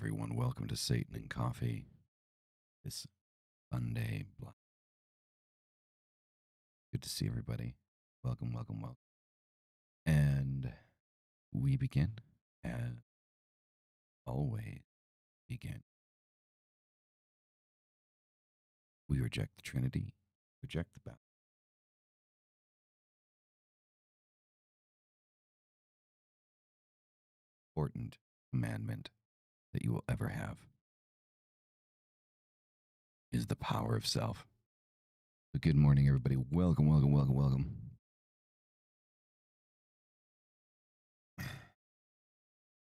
everyone. Welcome to Satan and Coffee. This Sunday. Good to see everybody. Welcome, welcome, welcome. And we begin, as always, begin. We reject the Trinity, reject the Bible. Important commandment that you will ever have is the power of self. So good morning, everybody. Welcome, welcome, welcome, welcome.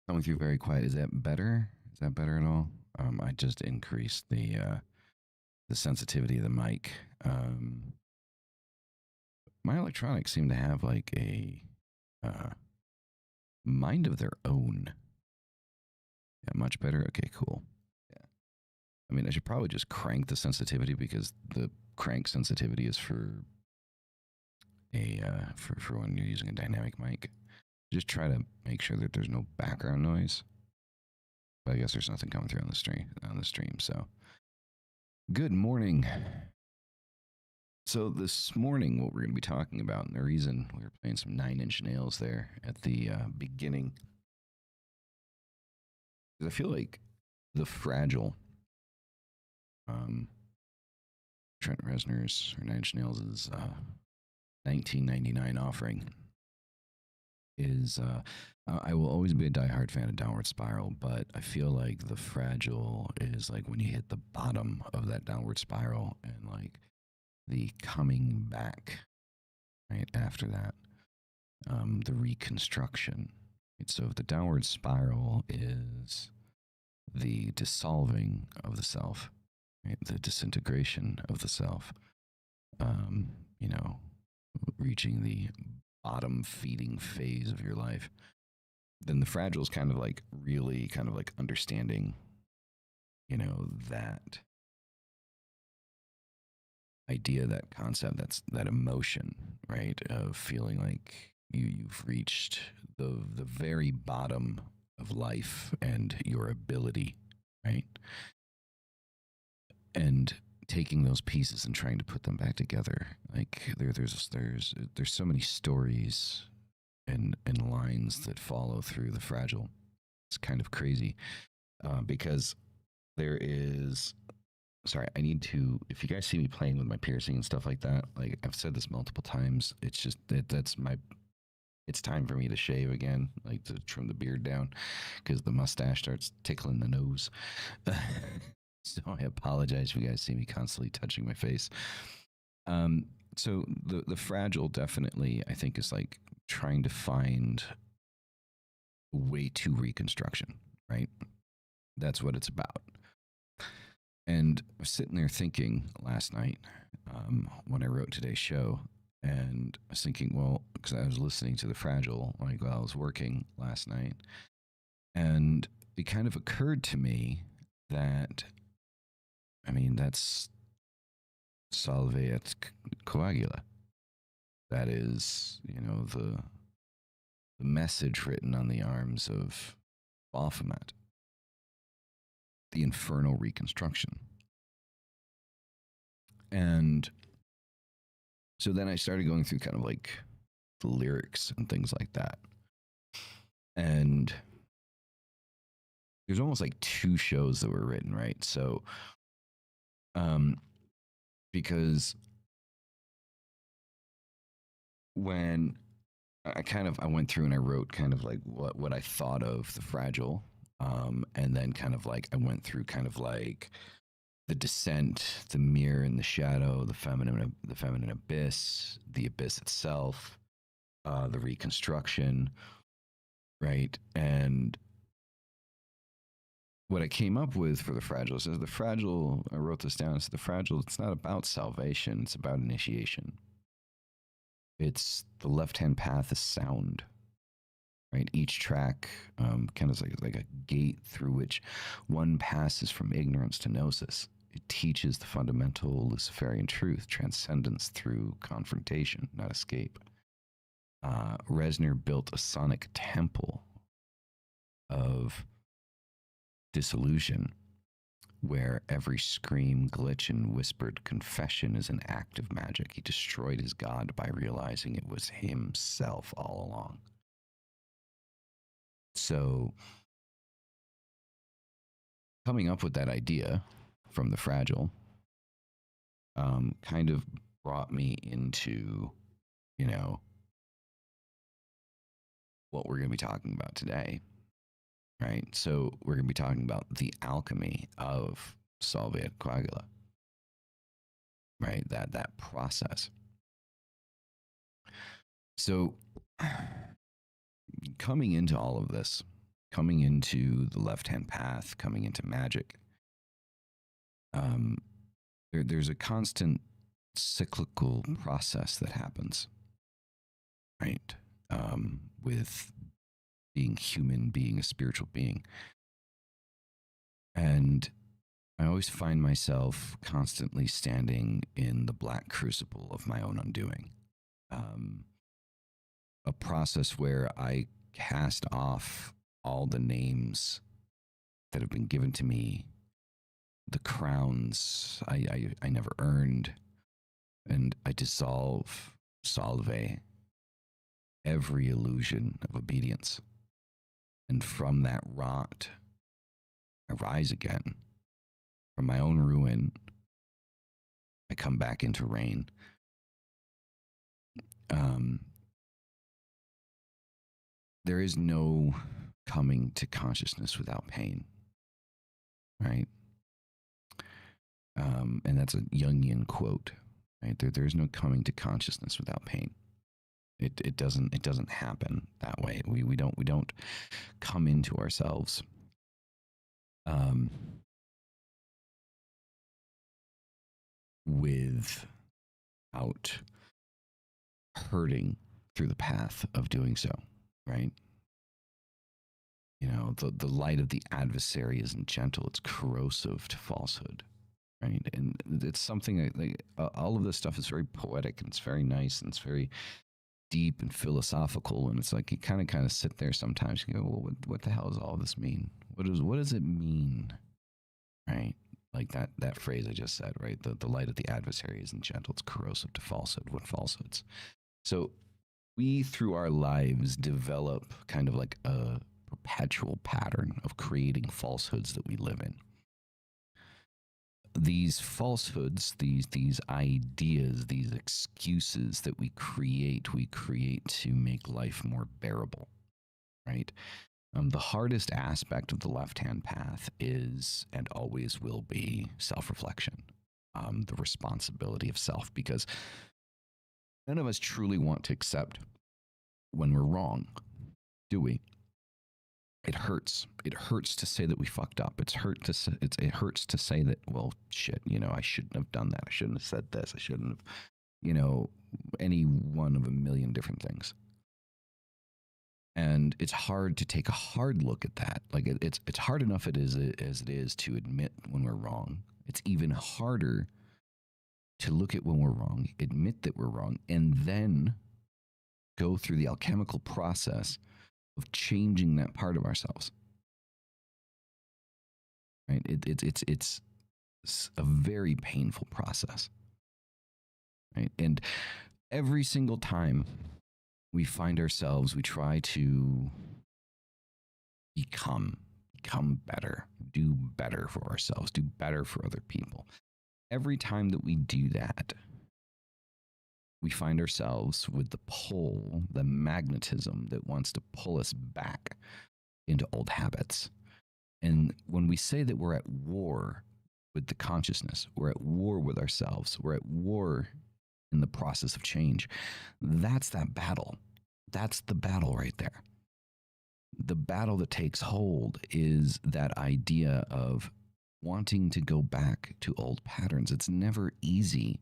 Coming through very quiet. Is that better? Is that better at all? I just increased the sensitivity of the mic. My electronics seem to have like a mind of their own. Yeah, much better. Okay, cool. Yeah. I mean, I should probably just crank the sensitivity because the crank sensitivity is for a for when you're using a dynamic mic. Just try to make sure that there's no background noise. But I guess there's nothing coming through on the stream. So, good morning. So this morning, what we're going to be talking about, and the reason we were playing some 9-inch nails there at the beginning, is I feel like the fragile, Trent Reznor's or 9-inch nails' 1999 offering is, I will always be a diehard fan of Downward Spiral, but I feel like the fragile is like when you hit the bottom of that downward spiral and like the coming back right after that, the reconstruction. Right? So if the downward spiral is the dissolving of the self, right? The disintegration of the self, reaching the bottom feeding phase of your life, then the fragile is kind of like really kind of like understanding, that idea, that concept, that emotion, right, of feeling like you've reached the very bottom of life and your ability, right, and taking those pieces and trying to put them back together. Like there's so many stories and lines that follow through the fragile. It's kind of crazy because there is. Sorry, I need to. If you guys see me playing with my piercing and stuff like that, like I've said this multiple times, it's just that's my. It's time for me to shave again, like to trim the beard down, because the mustache starts tickling the nose. So I apologize if you guys see me constantly touching my face. So the fragile definitely, I think, is like trying to find a way to reconstruction, right? That's what it's about. And I was sitting there thinking last night when I wrote today's show, and I was thinking, well, because I was listening to the fragile like while I was working last night, and it kind of occurred to me that, I mean, that's Salve et Coagula. That is, the message written on the arms of Baphomet. The Infernal Reconstruction. And so then I started going through kind of like the lyrics and things like that. And there's almost like 2 shows that were written, right? So, because when I went through and I wrote kind of like what I thought of the fragile, and then kind of like I went through kind of like the descent, the mirror and the shadow, the feminine abyss, the abyss itself, the reconstruction, right? And what I came up with for the fragile is the fragile, I wrote this down, the fragile, it's not about salvation, it's about initiation. It's the left-hand path is sound, right? Each track kind of like a gate through which one passes from ignorance to gnosis. It teaches the fundamental Luciferian truth, transcendence through confrontation, not escape. Reznor built a sonic temple of dissolution, where every scream, glitch, and whispered confession is an act of magic. He destroyed his god by realizing it was himself all along. So, coming up with that idea from the fragile kind of brought me into, you know, what we're going to be talking about today, right? So we're going to be talking about the alchemy of Solve et Coagula, right? That process. So coming into all of this, coming into the left-hand path, coming into magic, there's a constant cyclical process that happens, right? With being human, being a spiritual being. And I always find myself constantly standing in the black crucible of my own undoing. A process where I cast off all the names that have been given to me, the crowns I never earned, and I dissolve, salve, every illusion of obedience. And from that rot, I rise again. From my own ruin, I come back into reign. There is no coming to consciousness without pain, right? And that's a Jungian quote, right? There's no coming to consciousness without pain. It doesn't happen that way. We don't come into ourselves without hurting through the path of doing so, right? You know, the light of the adversary isn't gentle, it's corrosive to falsehood, right? And it's something like all of this stuff is very poetic, and it's very nice, and it's very deep and philosophical, and it's like you kind of sit there sometimes and go, well, what the hell does all this mean? What does it mean, right? Like that phrase I just said, right? The light of the adversary isn't gentle, it's corrosive to falsehood. What falsehoods? So we, through our lives, develop kind of like a perpetual pattern of creating falsehoods that we live in. These falsehoods, these ideas, these excuses that we create to make life more bearable, right? The hardest aspect of the left-hand path is, and always will be, self-reflection, the responsibility of self, because none of us truly want to accept when we're wrong, do we? It hurts. It hurts to say that we fucked up. It hurts to say that, well, shit, you know, I shouldn't have done that. I shouldn't have said this. I shouldn't have, you know, any one of a million different things. And it's hard to take a hard look at that. Like it's hard enough as it is to admit when we're wrong. It's even harder to look at when we're wrong, admit that we're wrong, and then go through the alchemical process of changing that part of ourselves. Right? It's a very painful process. Right? And every single time we find ourselves, we try to become better, do better for ourselves, do better for other people. Every time that we do that, we find ourselves with the pull, the magnetism that wants to pull us back into old habits. And when we say that we're at war with the consciousness, we're at war with ourselves, we're at war in the process of change, that's that battle. That's the battle right there. The battle that takes hold is that idea of wanting to go back to old patterns. It's never easy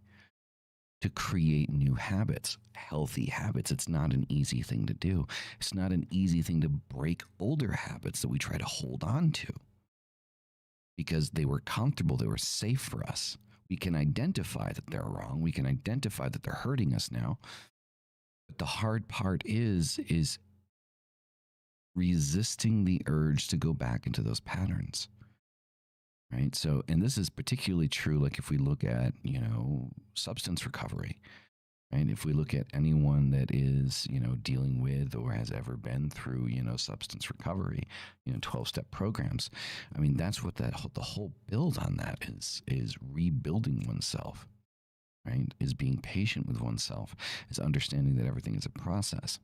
to create new habits, healthy habits. It's not an easy thing to do. It's not an easy thing to break older habits that we try to hold on to because they were comfortable, they were safe for us. We can identify that they're wrong. We can identify that they're hurting us now. But the hard part is resisting the urge to go back into those patterns. right? So, and this is particularly true, like if we look at, substance recovery, right? If we look at anyone that is, dealing with or has ever been through, substance recovery, 12-step programs, I mean, that's what the whole build on that is rebuilding oneself, right? Is being patient with oneself, is understanding that everything is a process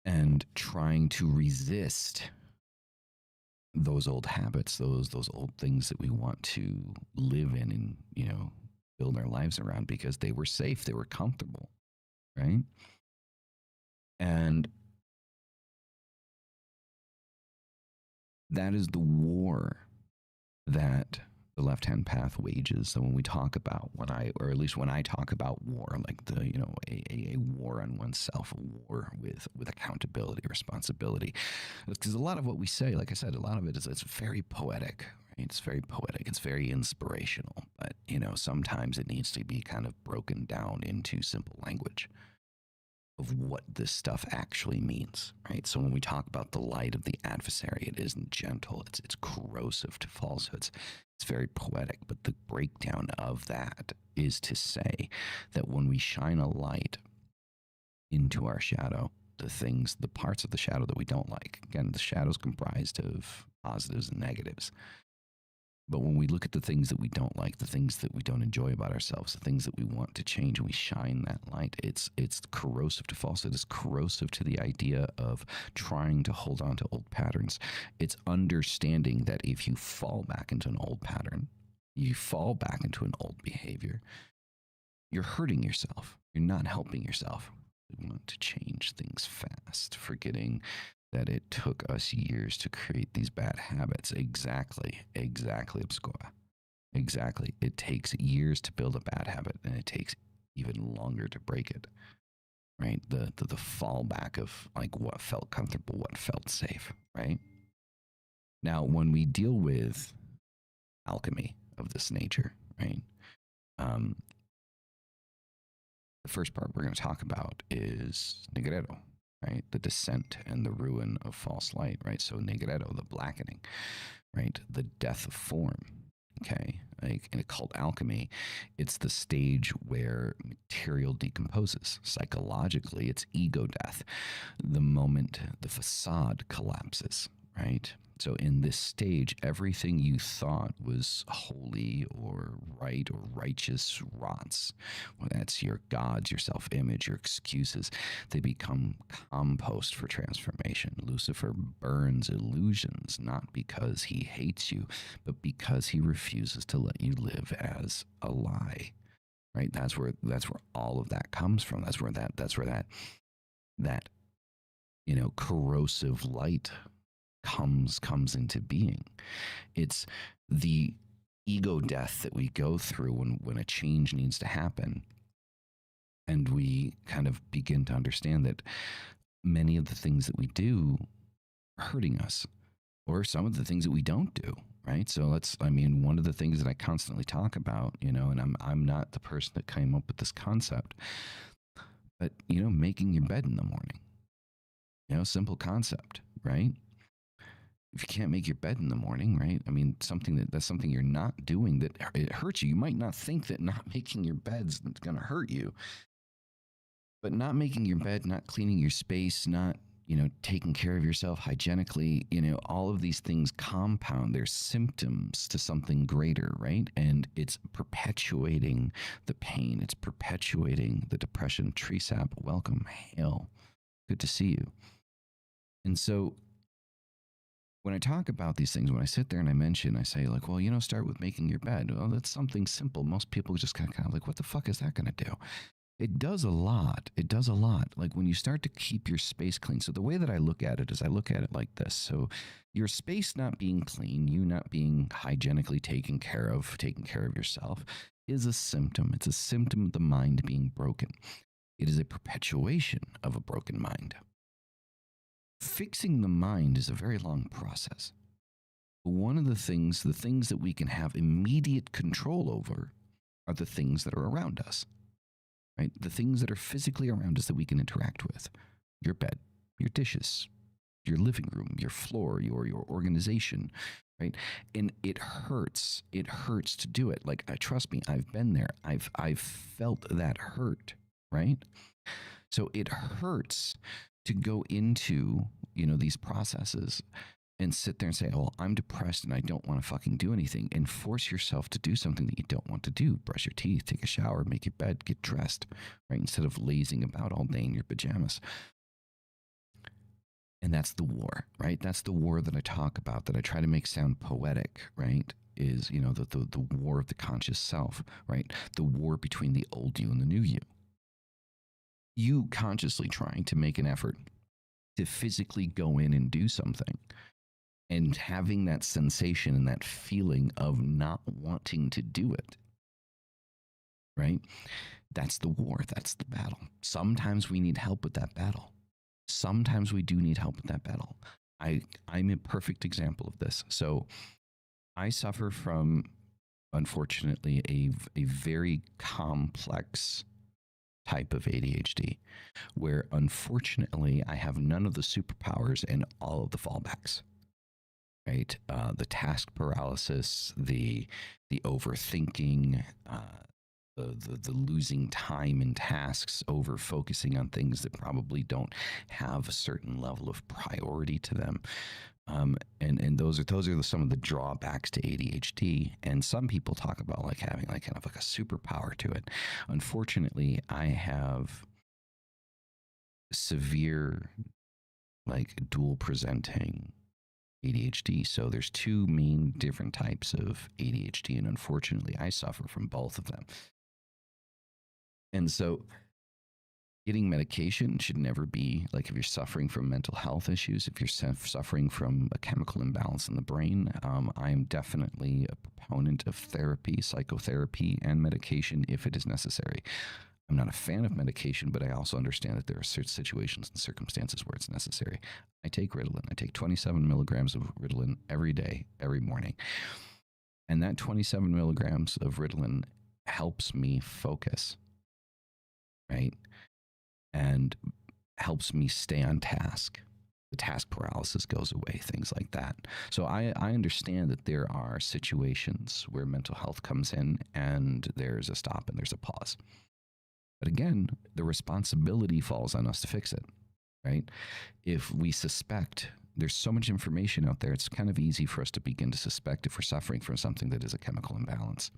and trying to resist those old habits, those old things that we want to live in and, build our lives around because they were safe, they were comfortable, right? And that is the war that the left-hand path wages. So when we talk about, when I talk about war, like a war on oneself, a war with accountability, responsibility, because a lot of what we say, like I said, a lot of it is, it's very poetic, right? It's very poetic. It's very inspirational, but sometimes it needs to be kind of broken down into simple language of what this stuff actually means, right? So when we talk about the light of the adversary, it isn't gentle, it's corrosive to falsehoods. It's very poetic, but the breakdown of that is to say that when we shine a light into our shadow, the parts of the shadow that we don't like, again, the shadow is comprised of positives and negatives. But when we look at the things that we don't like, the things that we don't enjoy about ourselves, the things that we want to change, and we shine that light, it's corrosive to falsehood. It's corrosive to the idea of trying to hold on to old patterns. It's understanding that if you fall back into an old pattern, you fall back into an old behavior, you're hurting yourself. You're not helping yourself. We want to change things fast, forgetting that it took us years to create these bad habits. Exactly, Obscura. Exactly. It takes years to build a bad habit, and it takes even longer to break it, right? The fallback of like what felt comfortable, what felt safe, right? Now, when we deal with alchemy of this nature, right? The first part we're going to talk about is Negredo, right? The descent and the ruin of false light, right? So Negredo, the blackening, right? The death of form, okay? Like in occult alchemy, it's the stage where material decomposes. Psychologically, it's ego death. The moment the facade collapses, right? So in this stage, everything you thought was holy or right or righteous rots. Well, that's your gods, your self-image, your excuses. They become compost for transformation. Lucifer burns illusions, not because he hates you, but because he refuses to let you live as a lie. Right? That's where all of that comes from. That's where that corrosive light comes into being. It's the ego death that we go through when a change needs to happen, and we kind of begin to understand that many of the things that we do are hurting us, or some of the things that we don't do, right? So one of the things that I constantly talk about, and I'm not the person that came up with this concept, but making your bed in the morning, simple concept, right? If you can't make your bed in the morning, right? I mean, that's something you're not doing that it hurts you. You might not think that not making your bed's going to hurt you, but not making your bed, not cleaning your space, not, taking care of yourself hygienically, all of these things compound. They're symptoms to something greater, right? And it's perpetuating the pain. It's perpetuating the depression. Tree sap, welcome, hail. Good to see you. And so when I talk about these things, when I sit there and I say like, well, start with making your bed. Well, that's something simple. Most people just kind of like, what the fuck is that going to do? It does a lot. It does a lot. Like when you start to keep your space clean. So the way that I look at it is I look at it like this. So your space not being clean, you not being hygienically taken care of yourself is a symptom. It's a symptom of the mind being broken. It is a perpetuation of a broken mind. Fixing the mind is a very long process. One of the things that we can have immediate control over are the things that are around us, right? The things that are physically around us that we can interact with. Your bed, your dishes, your living room, your floor, your organization, right? And it hurts. It hurts to do it. Like, trust me, I've been there. I've felt that hurt, right? So it hurts to go into, these processes and sit there and say, oh, I'm depressed and I don't want to fucking do anything, and force yourself to do something that you don't want to do. Brush your teeth, take a shower, make your bed, get dressed, right? Instead of lazing about all day in your pajamas. And that's the war, right? That's the war that I talk about, that I try to make sound poetic, right? Is, the war of the conscious self, right? The war between the old you and the new you. You consciously trying to make an effort to physically go in and do something, and having that sensation and that feeling of not wanting to do it, right? That's the war. That's the battle. Sometimes we need help with that battle. Sometimes we do need help with that battle. I'm a perfect example of this. So I suffer from, unfortunately, a very complex type of ADHD, where unfortunately I have none of the superpowers and all of the fallbacks. Right, the task paralysis, the overthinking, the losing time in tasks, over focusing on things that probably don't have a certain level of priority to them, and those are some of the drawbacks to ADHD. And some people talk about like having like kind of like a superpower to it. Unfortunately, I have severe, like, dual presenting ADHD. So there's two main different types of ADHD, and unfortunately I suffer from both of them. And so getting medication should never be like, if you're suffering from mental health issues, if you're suffering from a chemical imbalance in the brain, I am definitely a proponent of therapy, psychotherapy, and medication if it is necessary. I'm not a fan of medication, but I also understand that there are certain situations and circumstances where it's necessary. I take Ritalin. I take 27 milligrams of Ritalin every day, every morning. And that 27 milligrams of Ritalin helps me focus, right? And helps me stay on task. The task paralysis goes away, things like that. So I understand that there are situations where mental health comes in and there's a stop and there's a pause. But again, the responsibility falls on us to fix it, right? If we suspect, there's so much information out there, it's kind of easy for us to begin to suspect if we're suffering from something that is a chemical imbalance.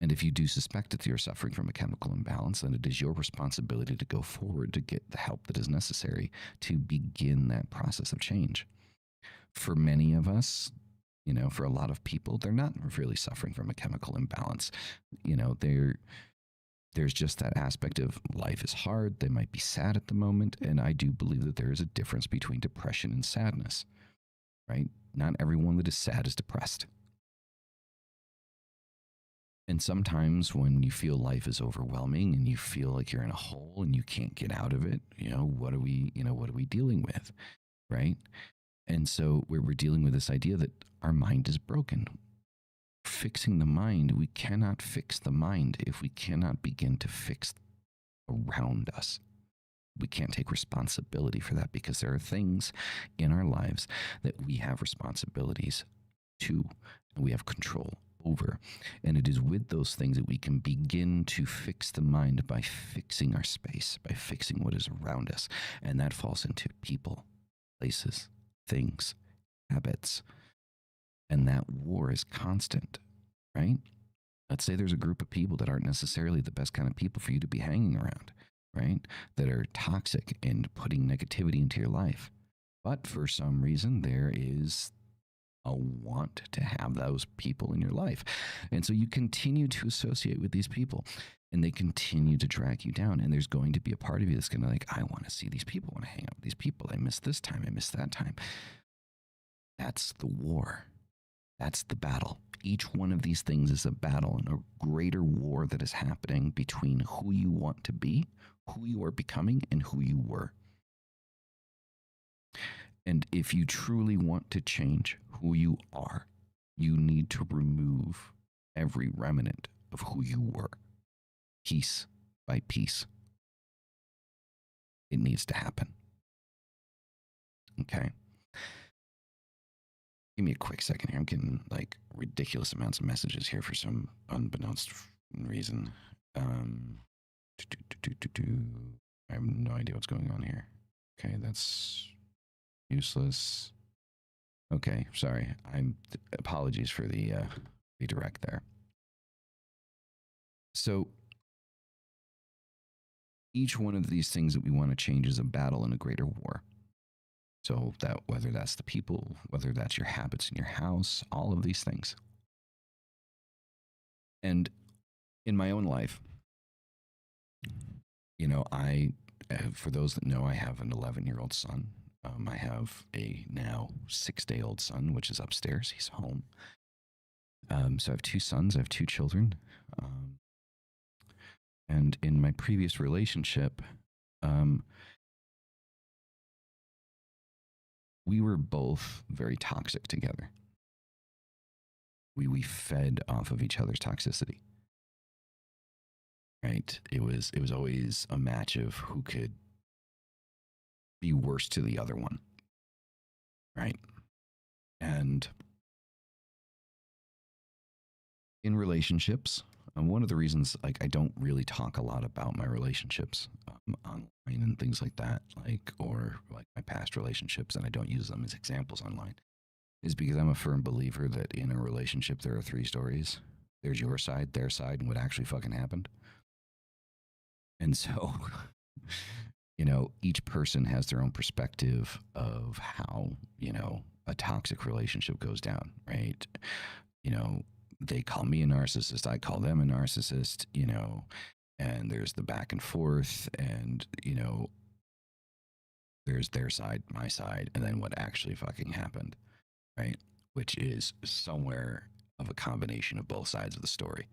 And if you do suspect that you're suffering from a chemical imbalance, then it is your responsibility to go forward to get the help that is necessary to begin that process of change. For many of us, for a lot of people, they're not really suffering from a chemical imbalance. There's just that aspect of life is hard. They might be sad at the moment. And I do believe that there is a difference between depression and sadness, right? Not everyone that is sad is depressed. And sometimes when you feel life is overwhelming and you feel like you're in a hole and you can't get out of it, what are we dealing with, right? And so we're dealing with this idea that our mind is broken. Fixing the mind, we cannot fix the mind if we cannot begin to fix around us. We can't take responsibility for that, because there are things in our lives that we have responsibilities to, and we have control over. And it is with those things that we can begin to fix the mind, by fixing our space, by fixing what is around us. And that falls into people, places, things, habits. And that war is constant, right? Let's say there's a group of people that aren't necessarily the best kind of people for you to be hanging around, right? That are toxic and putting negativity into your life. But for some reason, there is a want to have those people in your life. And so you continue to associate with these people, and they continue to drag you down. And there's going to be a part of you that's going to I want to see these people, I want to hang out with these people. I miss this time. I miss that time. That's the war. That's the battle. Each one of these things is a battle, and a greater war that is happening between who you want to be, who you are becoming, and who you were. And if you truly want to change who you are, you need to remove every remnant of who you were, piece by piece. It needs to happen. Okay. Give me a quick second here. I'm getting like ridiculous amounts of messages here for some unbeknownst reason. I have no idea what's going on here. Okay, that's useless. Okay, sorry. Apologies for the redirect there. So each one of these things that we want to change is a battle in a greater war. So that whether that's the people, whether that's your habits in your house, all of these things. And in my own life, you know, for those that know, I have an 11-year-old son. I have a now 6-day-old son, which is upstairs. He's home. So I have 2 sons. I have 2 children. And in my previous relationship, we were both very toxic together. We fed off of each other's toxicity. Right? It was always a match of who could be worse to the other one. Right? And in relationships, one of the reasons like I don't really talk a lot about my relationships online and things like that, or my past relationships, and I don't use them as examples online, is because I'm a firm believer that in a relationship there are 3 stories. There's your side, their side, and what actually fucking happened. And so, you know, each person has their own perspective of how, you know, a toxic relationship goes down, right? You know, they call me a narcissist, I call them a narcissist, you know, and there's the back and forth, and, you know, there's their side, my side, and then what actually fucking happened, right? Which is somewhere of a combination of both sides of the story.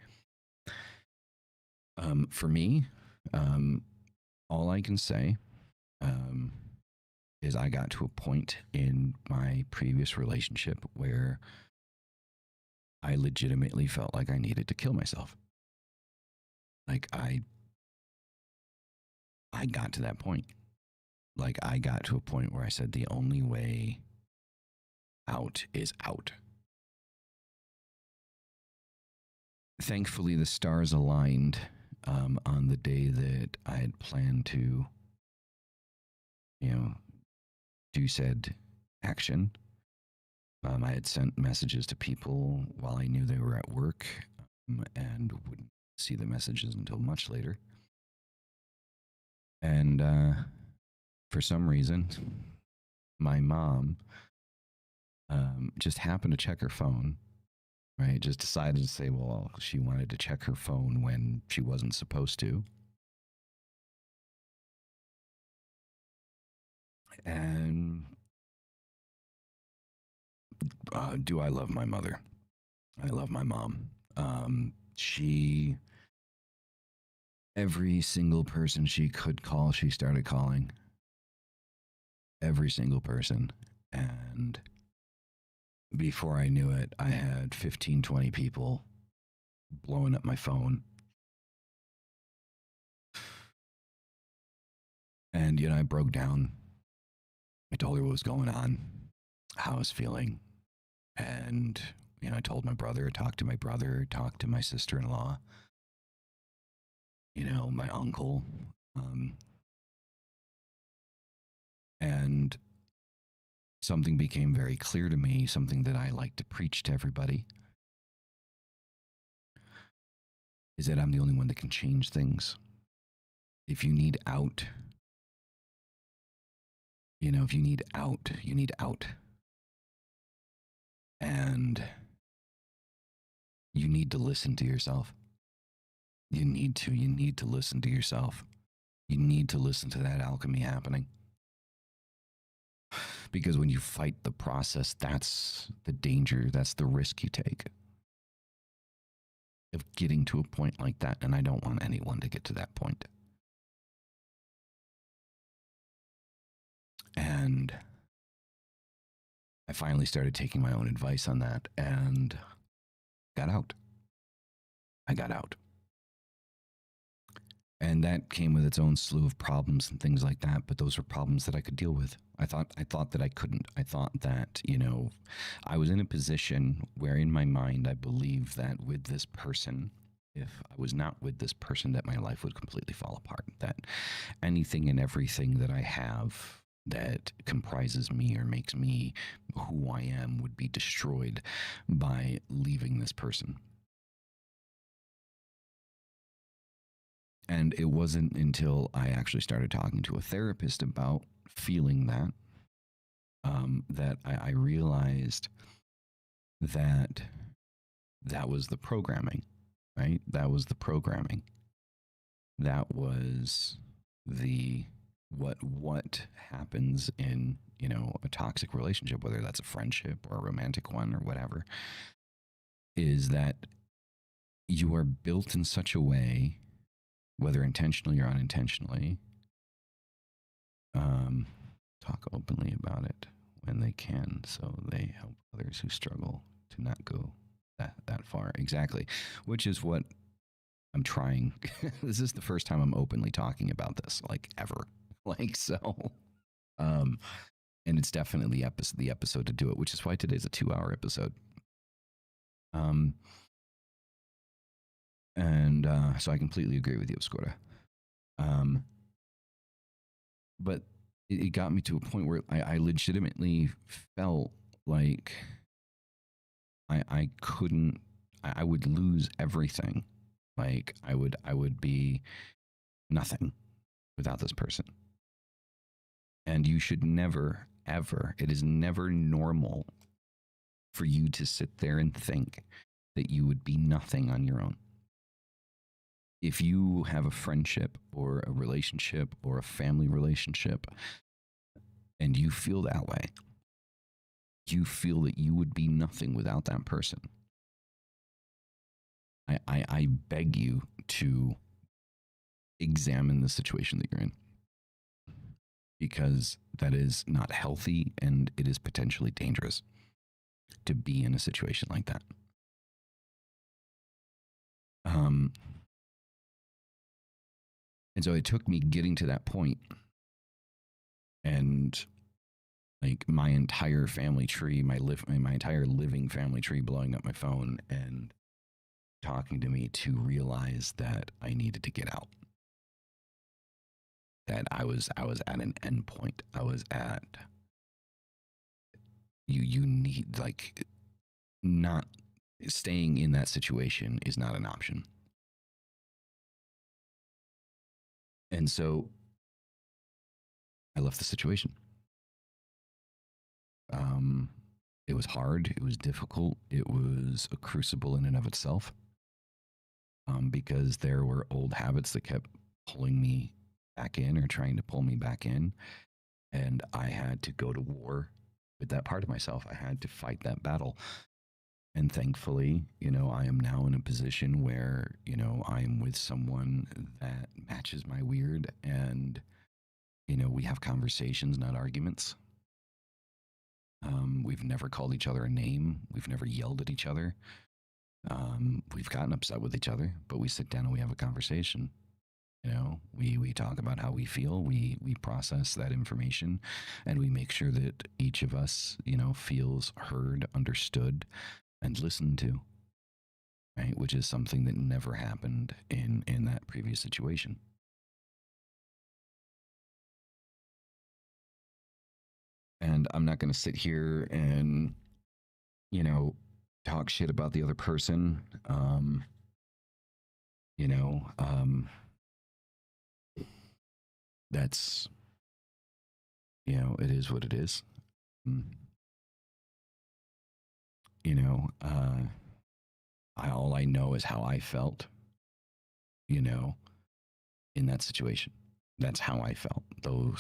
For me, all I can say is I got to a point in my previous relationship where I legitimately felt like I needed to kill myself. Like I got to that point. Like I got to a point where I said the only way out is out. Thankfully, the stars aligned on the day that I had planned to, you know, do said action. I had sent messages to people while I knew they were at work and wouldn't see the messages until much later. And for some reason, my mom just happened to check her phone, right? Just decided to say, well, she wanted to check her phone when she wasn't supposed to. And do I love my mother? I love my mom. She, every single person she could call, she started calling. Every single person. And before I knew it, I had 15, 20 people blowing up my phone. And, you know, I broke down. I told her what was going on, how I was feeling. And, you know, I told my brother, talked to my sister-in-law, you know, my uncle. And something became very clear to me, something that I like to preach to everybody, is that I'm the only one that can change things. If you need out, you know, if you need out, you need out. And you need to listen to yourself. You need to listen to yourself. You need to listen to that alchemy happening. Because when you fight the process, that's the danger, that's the risk you take of getting to a point like that. And I don't want anyone to get to that point. And I finally started taking my own advice on that and got out. I got out. And that came with its own slew of problems and things like that. But those were problems that I could deal with. I thought that I couldn't. I thought that, I was in a position where in my mind I believed that with this person, if I was not with this person, that my life would completely fall apart. That anything and everything that I have that comprises me or makes me who I am would be destroyed by leaving this person. And it wasn't until I actually started talking to a therapist about feeling that, that I realized that that was the programming, right? That was the programming. That was the what happens in, a toxic relationship, whether that's a friendship or a romantic one or whatever, is that you are built in such a way, whether intentionally or unintentionally, talk openly about it when they can, so they help others who struggle to not go that far. Exactly, which is what I'm trying. This is the first time I'm openly talking about this, like ever, like so. And it's definitely the episode to do it, which is why today's a 2-hour episode. And so I completely agree with you, Oscura. But it got me to a point where I legitimately felt like I couldn't, I would lose everything. Like I would be nothing without this person. And you should never, ever, it is never normal for you to sit there and think that you would be nothing on your own. If you have a friendship or a relationship or a family relationship and you feel that way, you feel that you would be nothing without that person, I beg you to examine the situation that you're in, because that is not healthy and it is potentially dangerous to be in a situation like that. And so it took me getting to that point and like my entire family tree, my entire living family tree blowing up my phone and talking to me to realize that I needed to get out. That I was at an end point. I was at you need, like, not staying in that situation is not an option. And so I left the situation. It was hard. It was difficult. It was a crucible in and of itself, because there were old habits that kept pulling me back in or trying to pull me back in. And I had to go to war with that part of myself. I had to fight that battle. And thankfully, I am now in a position where, I am with someone that matches my weird, and, we have conversations, not arguments. We've never called each other a name. We've never yelled at each other. We've gotten upset with each other, but we sit down and we have a conversation. We talk about how we feel. We process that information, and we make sure that each of us, feels heard, understood, and listened to. Right, which is something that never happened in that previous situation. And I'm not going to sit here and, talk shit about the other person. That's, it is what it is. All I know is how I felt, in that situation. That's how I felt.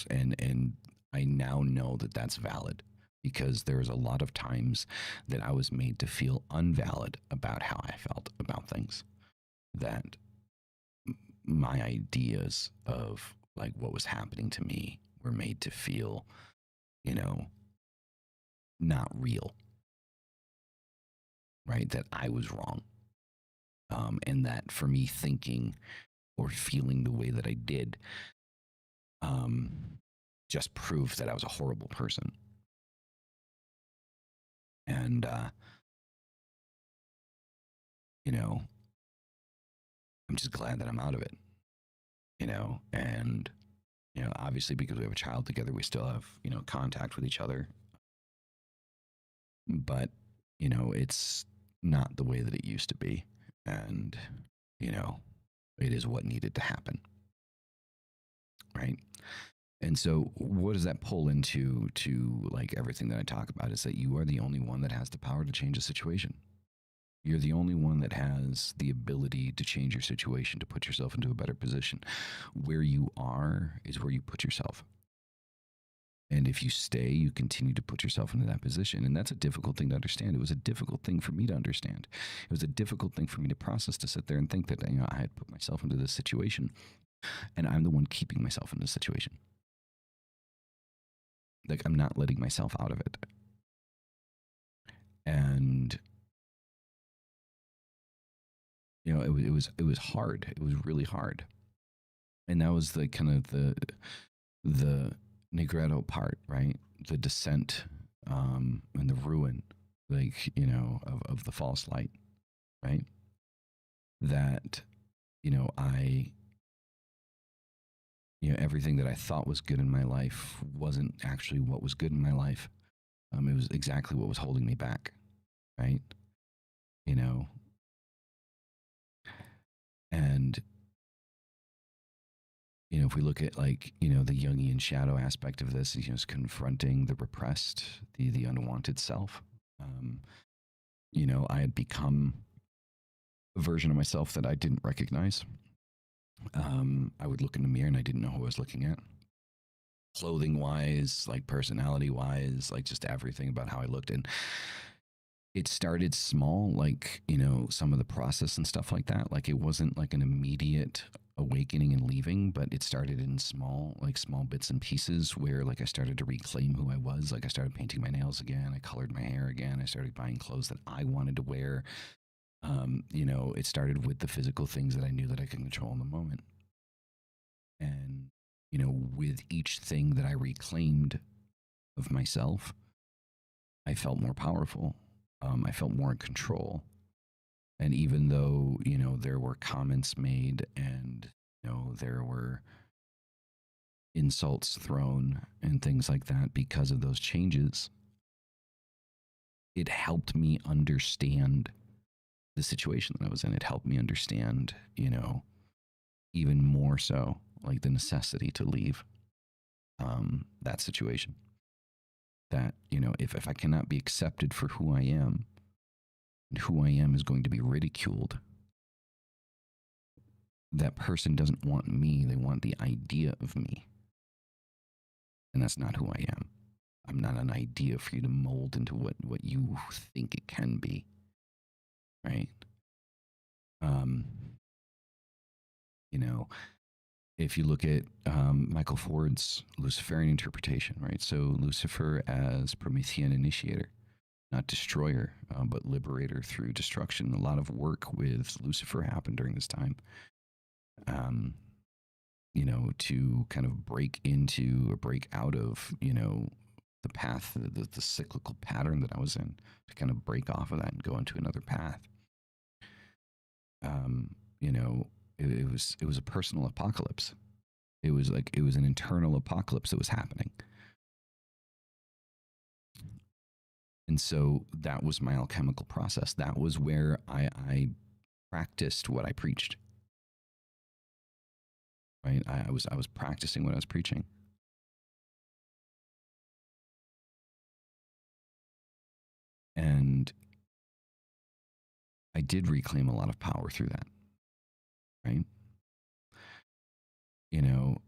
And I now know that that's valid, because there's a lot of times that I was made to feel unvalid about how I felt about things, that my ideas of like what was happening to me were made to feel, not real, right? That I was wrong. And that for me thinking or feeling the way that I did just proved that I was a horrible person. And, you know, I'm just glad that I'm out of it, you know, and, you know, obviously because we have a child together, we still have, you know, contact with each other. But, you know, it's not the way that it used to be. And, you know, it is what needed to happen. Right. And so what does that pull into to like everything that I talk about is that you are the only one that has the power to change a situation. You're the only one that has the ability to change your situation, to put yourself into a better position. Where you are is where you put yourself. And if you stay, you continue to put yourself into that position. And that's a difficult thing to understand. It was a difficult thing for me to understand. It was a difficult thing for me to process, to sit there and think that, you know, I had put myself into this situation and I'm the one keeping myself in this situation. Like, I'm not letting myself out of it. And, you know, it was hard. It was really hard. And that was the kind of the Negretto part, right? The descent and the ruin, like, you know, of the false light, right? That, you know, everything that I thought was good in my life wasn't actually what was good in my life. It was exactly what was holding me back, right? You know, and, you know, if we look at like, you know, the Jungian shadow aspect of this, you know, is confronting the repressed, the unwanted self. You know, I had become a version of myself that I didn't recognize. I would look in the mirror and I didn't know who I was looking at. Clothing wise, like personality wise, like just everything about how I looked. And it started small, like, you know, some of the process and stuff like that. Like it wasn't like an immediate awakening and leaving, but it started in small bits and pieces where like I started to reclaim who I was. Like I started painting my nails again. I colored my hair again. I started buying clothes that I wanted to wear. You know, it started with the physical things that I knew that I could control in the moment. And, you know, with each thing that I reclaimed of myself, I felt more powerful. I felt more in control. And even though, you know, there were comments made and, you know, there were insults thrown and things like that because of those changes, it helped me understand the situation that I was in. It helped me understand, you know, even more so, like the necessity to leave that situation. That, you know, if I cannot be accepted for who I am, and who I am is going to be ridiculed, that person doesn't want me, they want the idea of me. And that's not who I am. I'm not an idea for you to mold into what you think it can be. Right? You know, if you look at Michael Ford's Luciferian interpretation, right? So Lucifer as Promethean initiator, not destroyer, but liberator through destruction. A lot of work with Lucifer happened during this time. You know, to kind of break into or break out of, you know, the path, the cyclical pattern that I was in, to kind of break off of that and go into another path. You know, it was a personal apocalypse. It was an internal apocalypse that was happening. And so that was my alchemical process. That was where I practiced what I preached. Right? I was practicing what I was preaching. And I did reclaim a lot of power through that. Right? You know,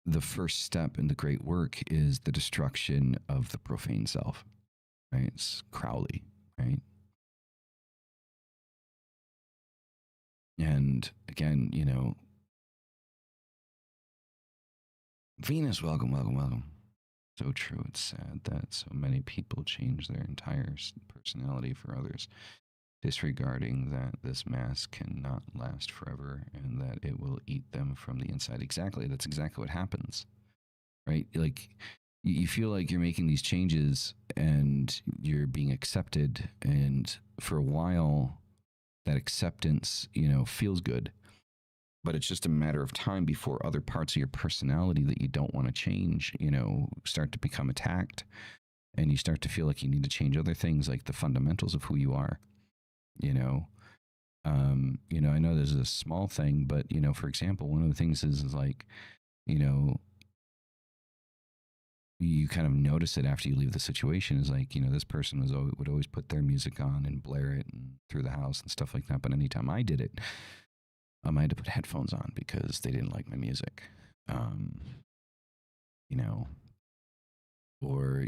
the first step in the great work is the destruction of the profane self. Right? It's Crowley, right? And again, you know, Venus, welcome, welcome, welcome. So true. It's sad that so many people change their entire personality for others. disregarding that this mask cannot last forever and that it will eat them from the inside. Exactly. That's exactly what happens, right? Like, you feel like you're making these changes and you're being accepted. And for a while, that acceptance, feels good. But it's just a matter of time before other parts of your personality that you don't want to change, start to become attacked. And you start to feel like you need to change other things, like the fundamentals of who you are. I know this is a small thing, but for example, one of the things is like, you kind of notice it after you leave the situation is like, this person would always put their music on and blare it and through the house and stuff like that. But anytime I did it, I had to put headphones on because they didn't like my music. Or,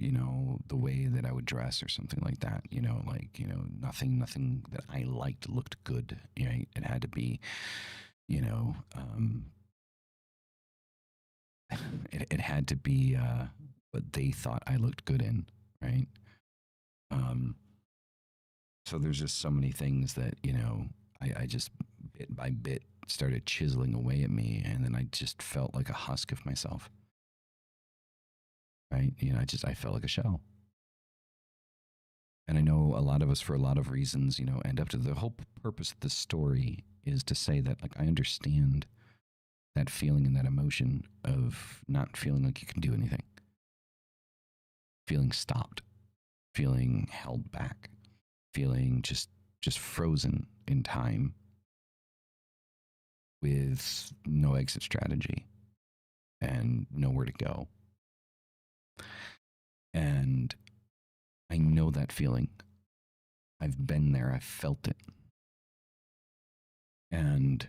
the way that I would dress or something like that, nothing that I liked looked good. It had to be, it had to be what they thought I looked good in, right? So there's just so many things that, I just bit by bit started chiseling away at me, and then I just felt like a husk of myself. Right? I felt like a shell. And I know a lot of us, for a lot of reasons, end up to the whole purpose of this story is to say that, like, I understand that feeling and that emotion of not feeling like you can do anything, feeling stopped, feeling held back, feeling just frozen in time with no exit strategy and nowhere to go. And I know that feeling. I've been there. I've felt it. And,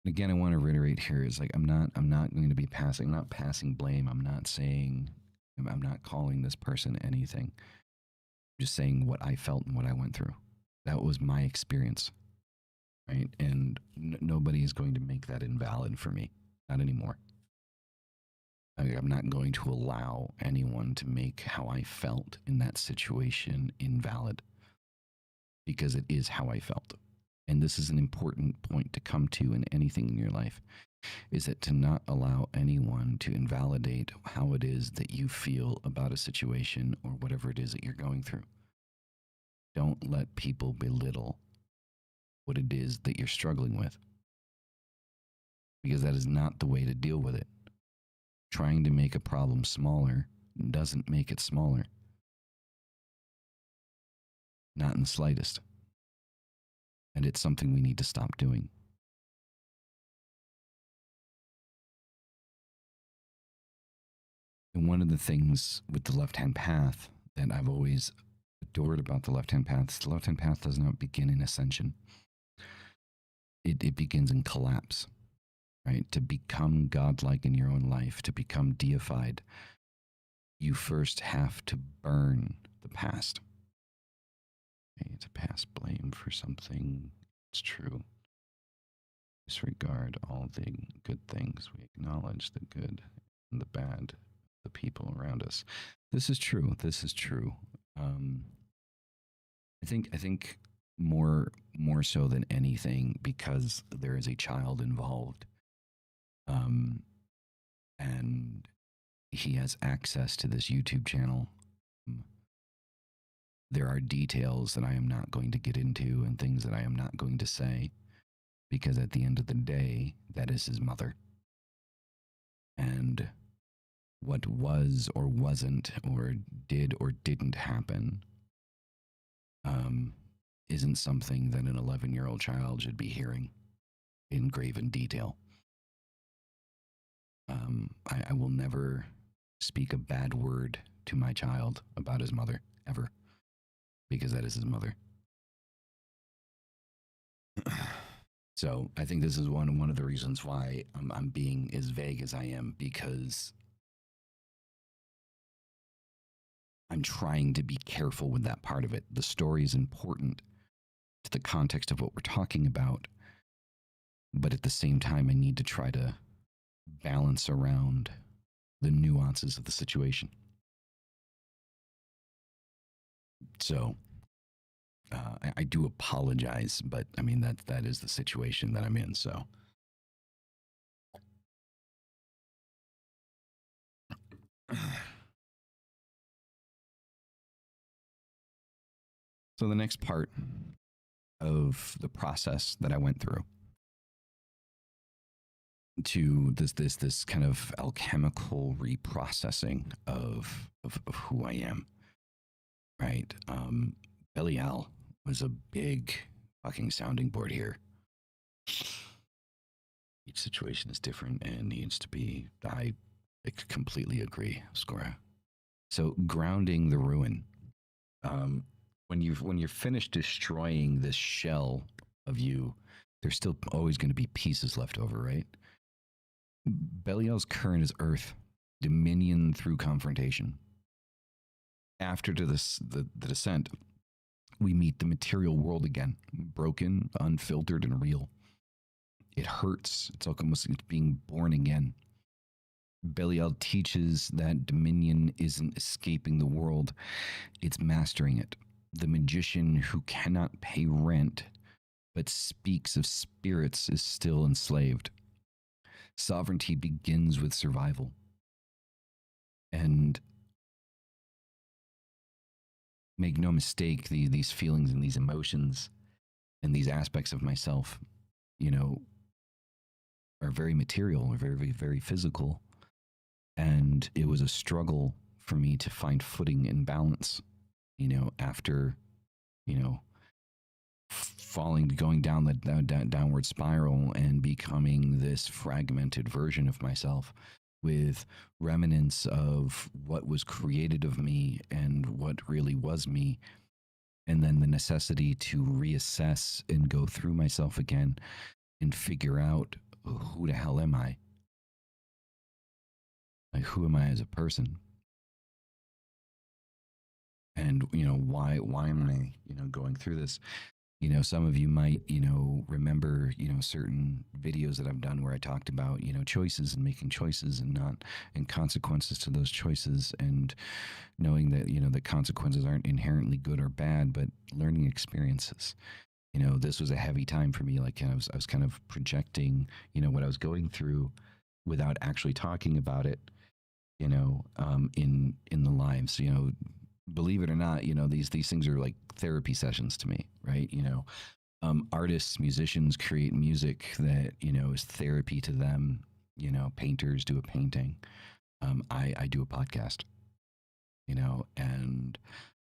again, I want to reiterate here is like, I'm not going to be passing, I'm not passing blame. I'm not calling this person anything. I'm just saying what I felt and what I went through. That was my experience. Right. And nobody is going to make that invalid for me. Not anymore. I'm not going to allow anyone to make how I felt in that situation invalid, because it is how I felt. And this is an important point to come to in anything in your life, is that to not allow anyone to invalidate how it is that you feel about a situation or whatever it is that you're going through. Don't let people belittle what it is that you're struggling with, because that is not the way to deal with it. Trying to make a problem smaller doesn't make it smaller. Not in the slightest. And it's something we need to stop doing. And one of the things with the left-hand path that I've always adored about the left-hand path is the left-hand path does not begin in ascension. It begins in collapse. Right? To become godlike in your own life, to become deified, you first have to burn the past. Okay, to pass blame for something, it's true. Disregard all the good things. We acknowledge the good and the bad, the people around us. This is true. This is true. I think more so than anything, because there is a child involved. And he has access to this YouTube channel. There are details that I am not going to get into and things that I am not going to say, because at the end of the day, that is his mother. And what was or wasn't or did or didn't happen isn't something that an 11-year-old child should be hearing in graven detail. I will never speak a bad word to my child about his mother, ever, because that is his mother. So I think this is one of the reasons why I'm being as vague as I am, because I'm trying to be careful with that part of it. The story is important to the context of what we're talking about, but at the same time, I need to try to balance around the nuances of the situation. So I do apologize, but I mean that is the situation that I'm in. So so the next part of the process that I went through to this kind of alchemical reprocessing of who I am, right? Belial was a big fucking sounding board here. Each situation is different and needs to be. I completely agree, Scora. So grounding the ruin. When you're finished destroying this shell of you, there's still always going to be pieces left over, right? Belial's current is Earth, dominion through confrontation. After the descent, we meet the material world again, broken, unfiltered, and real. It hurts. It's almost like being born again. Belial teaches that dominion isn't escaping the world, it's mastering it. The magician who cannot pay rent but speaks of spirits is still enslaved. Sovereignty begins with survival. And make no mistake, these feelings and these emotions and these aspects of myself, are very material, are very, very physical. And it was a struggle for me to find footing and balance, after, going down the downward spiral and becoming this fragmented version of myself with remnants of what was created of me and what really was me. And then the necessity to reassess and go through myself again and figure out, who the hell am I? Like, who am I as a person? And, why am I, going through this? Some of you might, remember, certain videos that I've done where I talked about, choices and making choices and consequences to those choices, and knowing that, that consequences aren't inherently good or bad, but learning experiences. This was a heavy time for me. Like, I was kind of projecting, what I was going through without actually talking about it, in the lives, believe it or not, these things are like therapy sessions to me, right? Artists, musicians create music that, is therapy to them. Painters do a painting. I do a podcast, and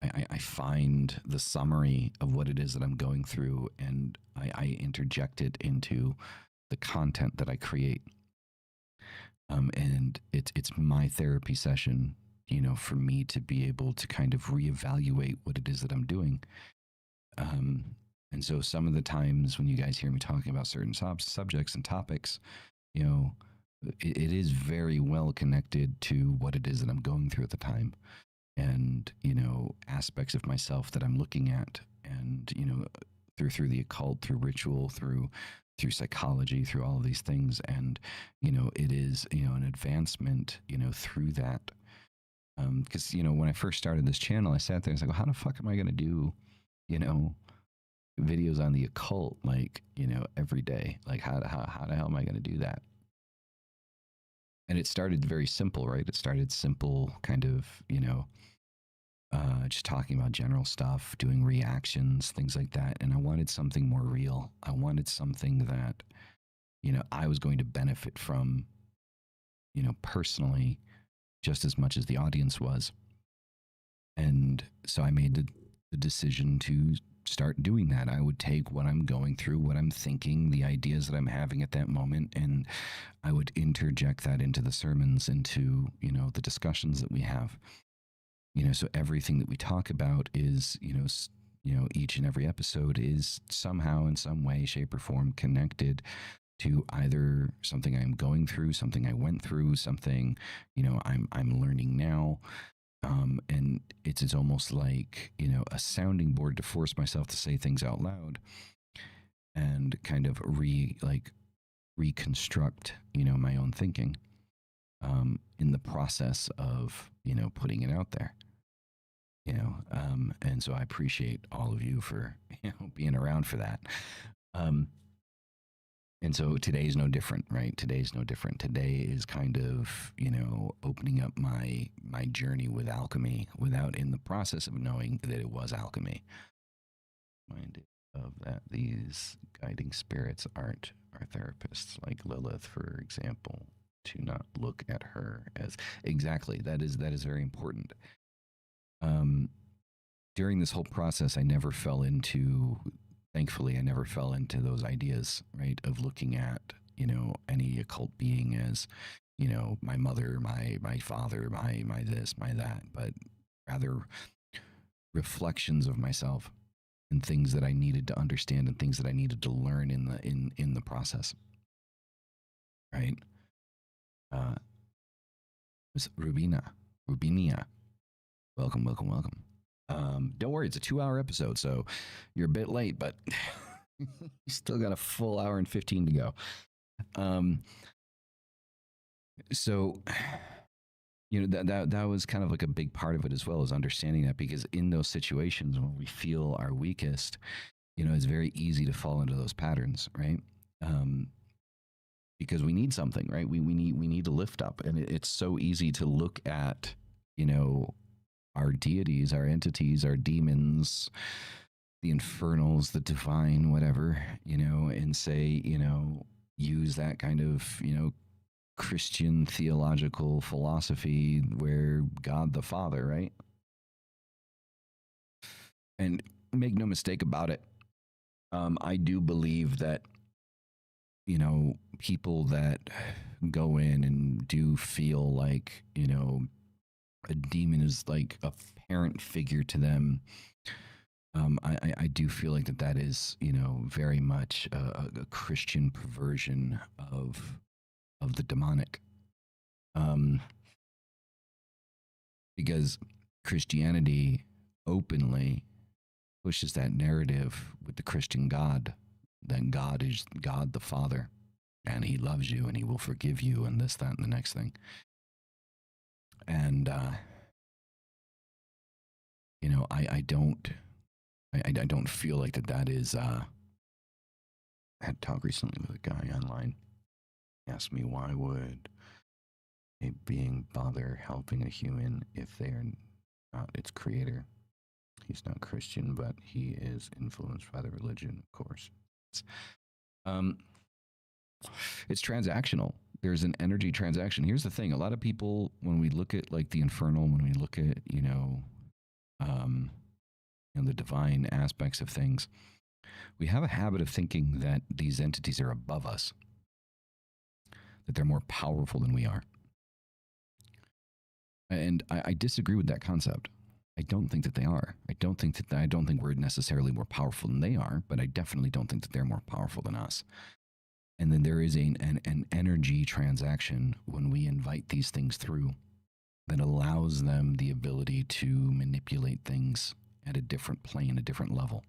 I find the summary of what it is that I'm going through, and I interject it into the content that I create. And it's my therapy session, for me to be able to kind of reevaluate what it is that I'm doing. And so some of the times when you guys hear me talking about certain subjects and topics, it is very well connected to what it is that I'm going through at the time, and, aspects of myself that I'm looking at, and, through the occult, through ritual, through psychology, through all of these things. And, it is, an advancement, through that. Because, when I first started this channel, I sat there and was like, well, how the fuck am I going to do, videos on the occult, like, every day? Like, how the hell am I going to do that? And it started very simple, right? It started simple, kind of, just talking about general stuff, doing reactions, things like that. And I wanted something more real. I wanted something that, I was going to benefit from, personally, just as much as the audience was. And so I made the decision to start doing that. I would take what I'm going through, what I'm thinking, the ideas that I'm having at that moment, and I would interject that into the sermons, into, the discussions that we have. So everything that we talk about is, each and every episode is somehow, in some way, shape, or form connected to either something I'm going through, something I went through, something, I'm learning now. And it's almost like, a sounding board to force myself to say things out loud and kind of reconstruct, my own thinking, in the process of, putting it out there. And so I appreciate all of you for being around for that. Um, and so today's no different, right? Today's no different. Today is kind of opening up my journey with alchemy without in the process of knowing that it was alchemy. Minded of that these guiding spirits aren't our therapists, like Lilith, for example. To not look at her as exactly that is very important. During this whole process, I never fell into, thankfully, I never fell into those ideas, right, of looking at, any occult being as, my mother, my father, my this, my that, but rather reflections of myself and things that I needed to understand and things that I needed to learn in the process, right? Rubinia, welcome. Don't worry, it's a 2-hour episode, so you're a bit late, but you still got a full hour and 15 to go. So that was kind of like a big part of it as well, as understanding that, because in those situations when we feel our weakest, it's very easy to fall into those patterns, right? Because we need something, right? We need to lift up, and it's so easy to look at our deities, our entities, our demons, the infernals, the divine, whatever, and say, use that kind of, Christian theological philosophy where God the Father, right? And make no mistake about it, I do believe that, people that go in and do feel like, a demon is like a parent figure to them. I do feel like that is, very much a Christian perversion of the demonic. Because Christianity openly pushes that narrative with the Christian God, that God is God the Father, and He loves you and He will forgive you, and this, that, and the next thing. And I don't feel like that is. I had talked recently with a guy online. He asked me, why would a being bother helping a human if they are not its creator? He's not Christian, but he is influenced by the religion, of course. It's transactional. There's an energy transaction. Here's the thing: a lot of people, when we look at like the infernal, when we look at the divine aspects of things, we have a habit of thinking that these entities are above us, that they're more powerful than we are. And I disagree with that concept. I don't think that they are. I don't think we're necessarily more powerful than they are, but I definitely don't think that they're more powerful than us. And then there is an energy transaction when we invite these things through that allows them the ability to manipulate things at a different plane, a different level.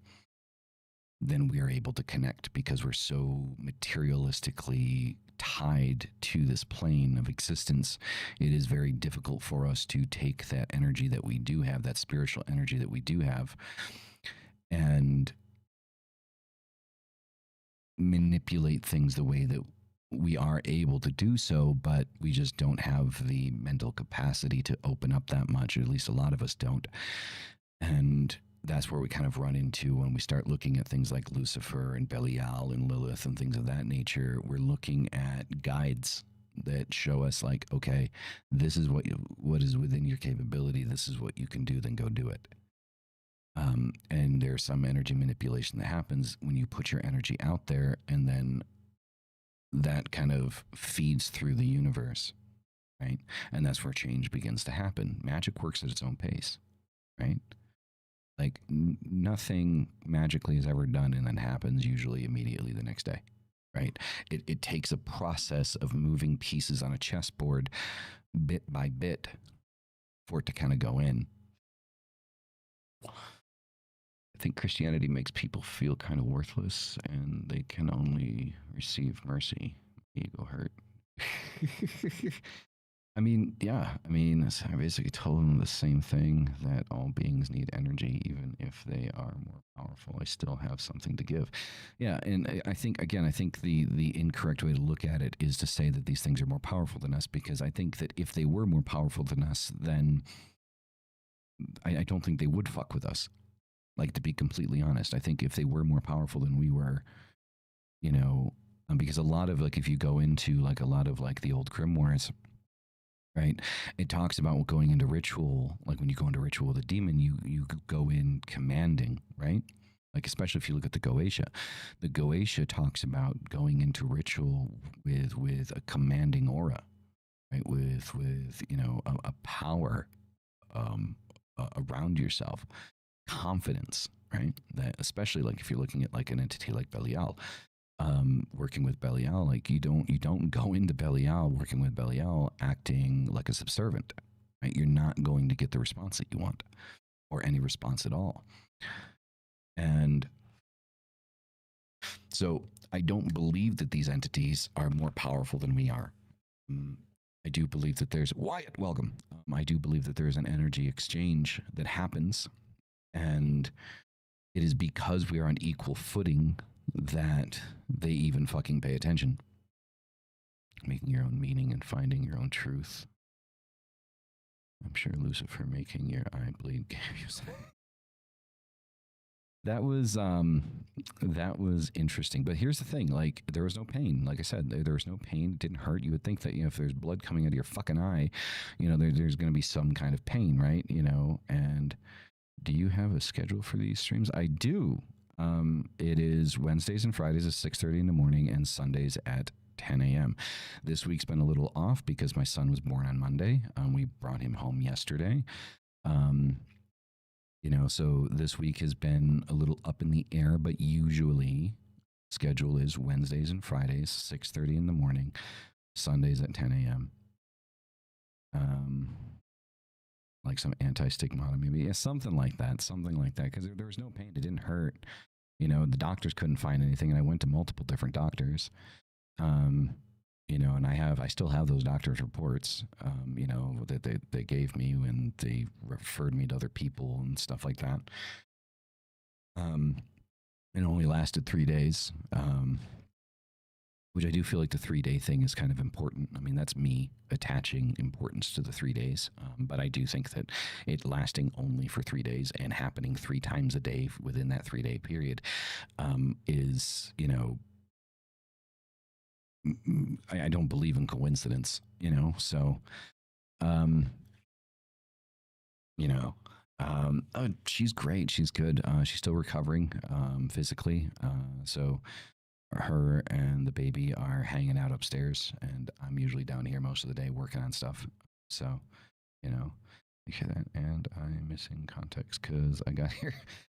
Then we are able to connect because we're so materialistically tied to this plane of existence. It is very difficult for us to take that energy that we do have, that spiritual energy that we do have, and manipulate things the way that we are able to do so, but we just don't have the mental capacity to open up that much, or at least a lot of us don't. And that's where we kind of run into when we start looking at things like Lucifer and Belial and Lilith and things of that nature. We're looking at guides that show us like, okay, this is what is within your capability. This is what you can do, then go do it. And there's some energy manipulation that happens when you put your energy out there, and then that kind of feeds through the universe, right? And that's where change begins to happen. Magic works at its own pace, right? Like nothing magically is ever done and then happens usually immediately the next day, right? It takes a process of moving pieces on a chessboard bit by bit for it to kind of go in. I think Christianity makes people feel kind of worthless and they can only receive mercy. Ego hurt. I mean, yeah. I mean, I basically told him the same thing, that all beings need energy, even if they are more powerful. I still have something to give. Yeah, and I think again, I think the incorrect way to look at it is to say that these things are more powerful than us, because I think that if they were more powerful than us, then I don't think they would fuck with us. Like, to be completely honest, I think if they were more powerful than we were, you know, because a lot of, like, if you go into like a lot of like the old grimoires, right, it talks about going into ritual. Like, when you go into ritual with a demon, you go in commanding, right? Like, especially if you look at the Goetia talks about going into ritual with a commanding aura, right? With a power um, around yourself, confidence, right? That, especially like if you're looking at like an entity like Belial, working with Belial, like you don't go into Belial working with Belial acting like a subservient, right? You're not going to get the response that you want, or any response at all. And so I don't believe that these entities are more powerful than we are. I do believe that there's Wyatt, welcome. I do believe that there's an energy exchange that happens, and it is because we are on equal footing that they even fucking pay attention. Making your own meaning and finding your own truth. I'm sure Lucifer making your eye bleed gave you something. That was interesting. But here's the thing, like, there was no pain. Like I said, there was no pain. It didn't hurt. You would think that, if there's blood coming out of your fucking eye, there's going to be some kind of pain, right? And do you have a schedule for these streams? I do. It is Wednesdays and Fridays at 6:30 in the morning, and Sundays at 10 a.m. This week's been a little off because my son was born on Monday. We brought him home yesterday. So this week has been a little up in the air, but usually schedule is Wednesdays and Fridays, 6:30 in the morning, Sundays at 10 a.m. Like some anti-stigmata, maybe. Yeah, something like that, because there was no pain. It didn't hurt. The doctors couldn't find anything, and I went to multiple different doctors. And I still have those doctors' reports, that they gave me when they referred me to other people and stuff like that. It only lasted 3 days, which I do feel like the 3-day thing is kind of important. I mean, that's me attaching importance to the 3 days. But I do think that it lasting only for 3 days and happening 3 times a day within that 3-day period is, I don't believe in coincidence, so, she's great. She's good. She's still recovering physically. So her and the baby are hanging out upstairs, and I'm usually down here most of the day working on stuff. So, you hear that? And I'm missing context because I got here.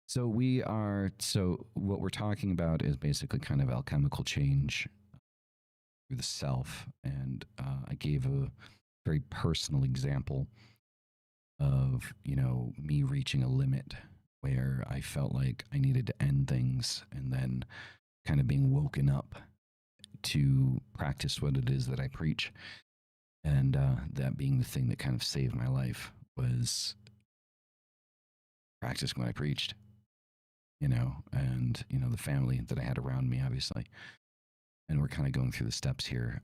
So what we're talking about is basically kind of alchemical change through the self. And I gave a very personal example of, me reaching a limit where I felt like I needed to end things, and then kind of being woken up to practice what it is that I preach. And that being the thing that kind of saved my life was practicing what I preached, and, the family that I had around me, obviously. And we're kind of going through the steps here.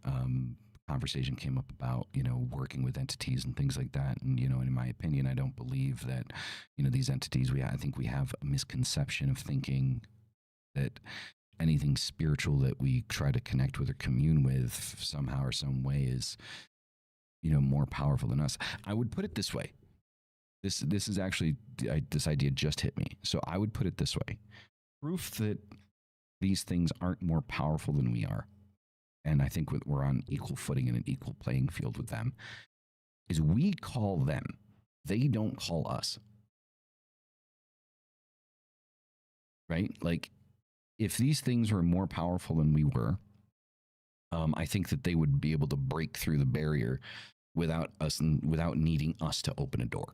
Conversation came up about, working with entities and things like that. And, in my opinion, I don't believe that, these entities, I think we have a misconception of thinking that anything spiritual that we try to connect with or commune with somehow or some way is, more powerful than us. I would put it this way. This is actually, this idea just hit me. So I would put it this way. Proof that these things aren't more powerful than we are, and I think we're on equal footing and an equal playing field with them, is we call them. They don't call us. Right? Like, if these things were more powerful than we were, I think that they would be able to break through the barrier without needing us to open a door.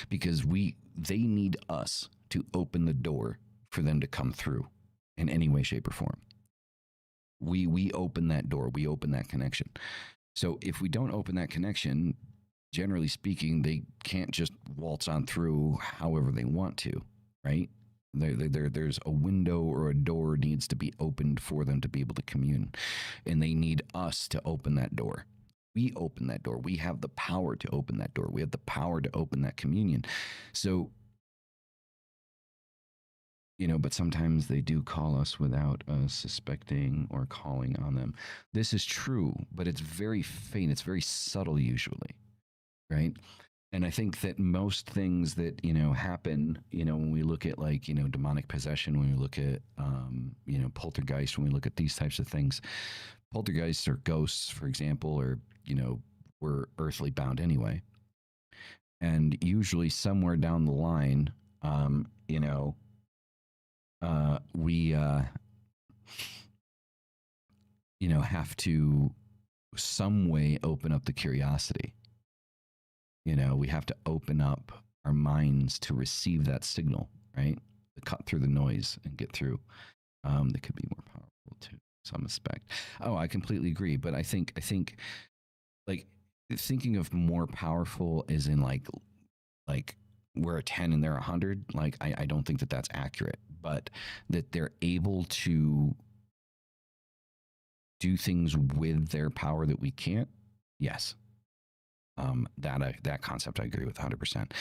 Because they need us to open the door for them to come through in any way, shape, or form. We open that door. We open that connection. So if we don't open that connection, generally speaking, they can't just waltz on through however they want to, right? There's a window or a door needs to be opened for them to be able to commune, and they need us to open that door. We open that door. We have the power to open that door. We have the power to open that communion. So, but sometimes they do call us without us suspecting or calling on them. This is true, but it's very faint. It's very subtle usually, right? And I think that most things that, happen, when we look at like, demonic possession, when we look at, poltergeist, when we look at these types of things, poltergeists or ghosts, for example, or, were earthly bound anyway. And usually somewhere down the line, we, have to some way open up the curiosity. We have to open up our minds to receive that signal, right? To cut through the noise and get through. That could be more powerful too, in some respect. Oh, I completely agree. But I think like thinking of more powerful is in like we're a 10 and they're 100. Like, I don't think that that's accurate, but that they're able to do things with their power that we can't. Yes. That concept I agree with 100%.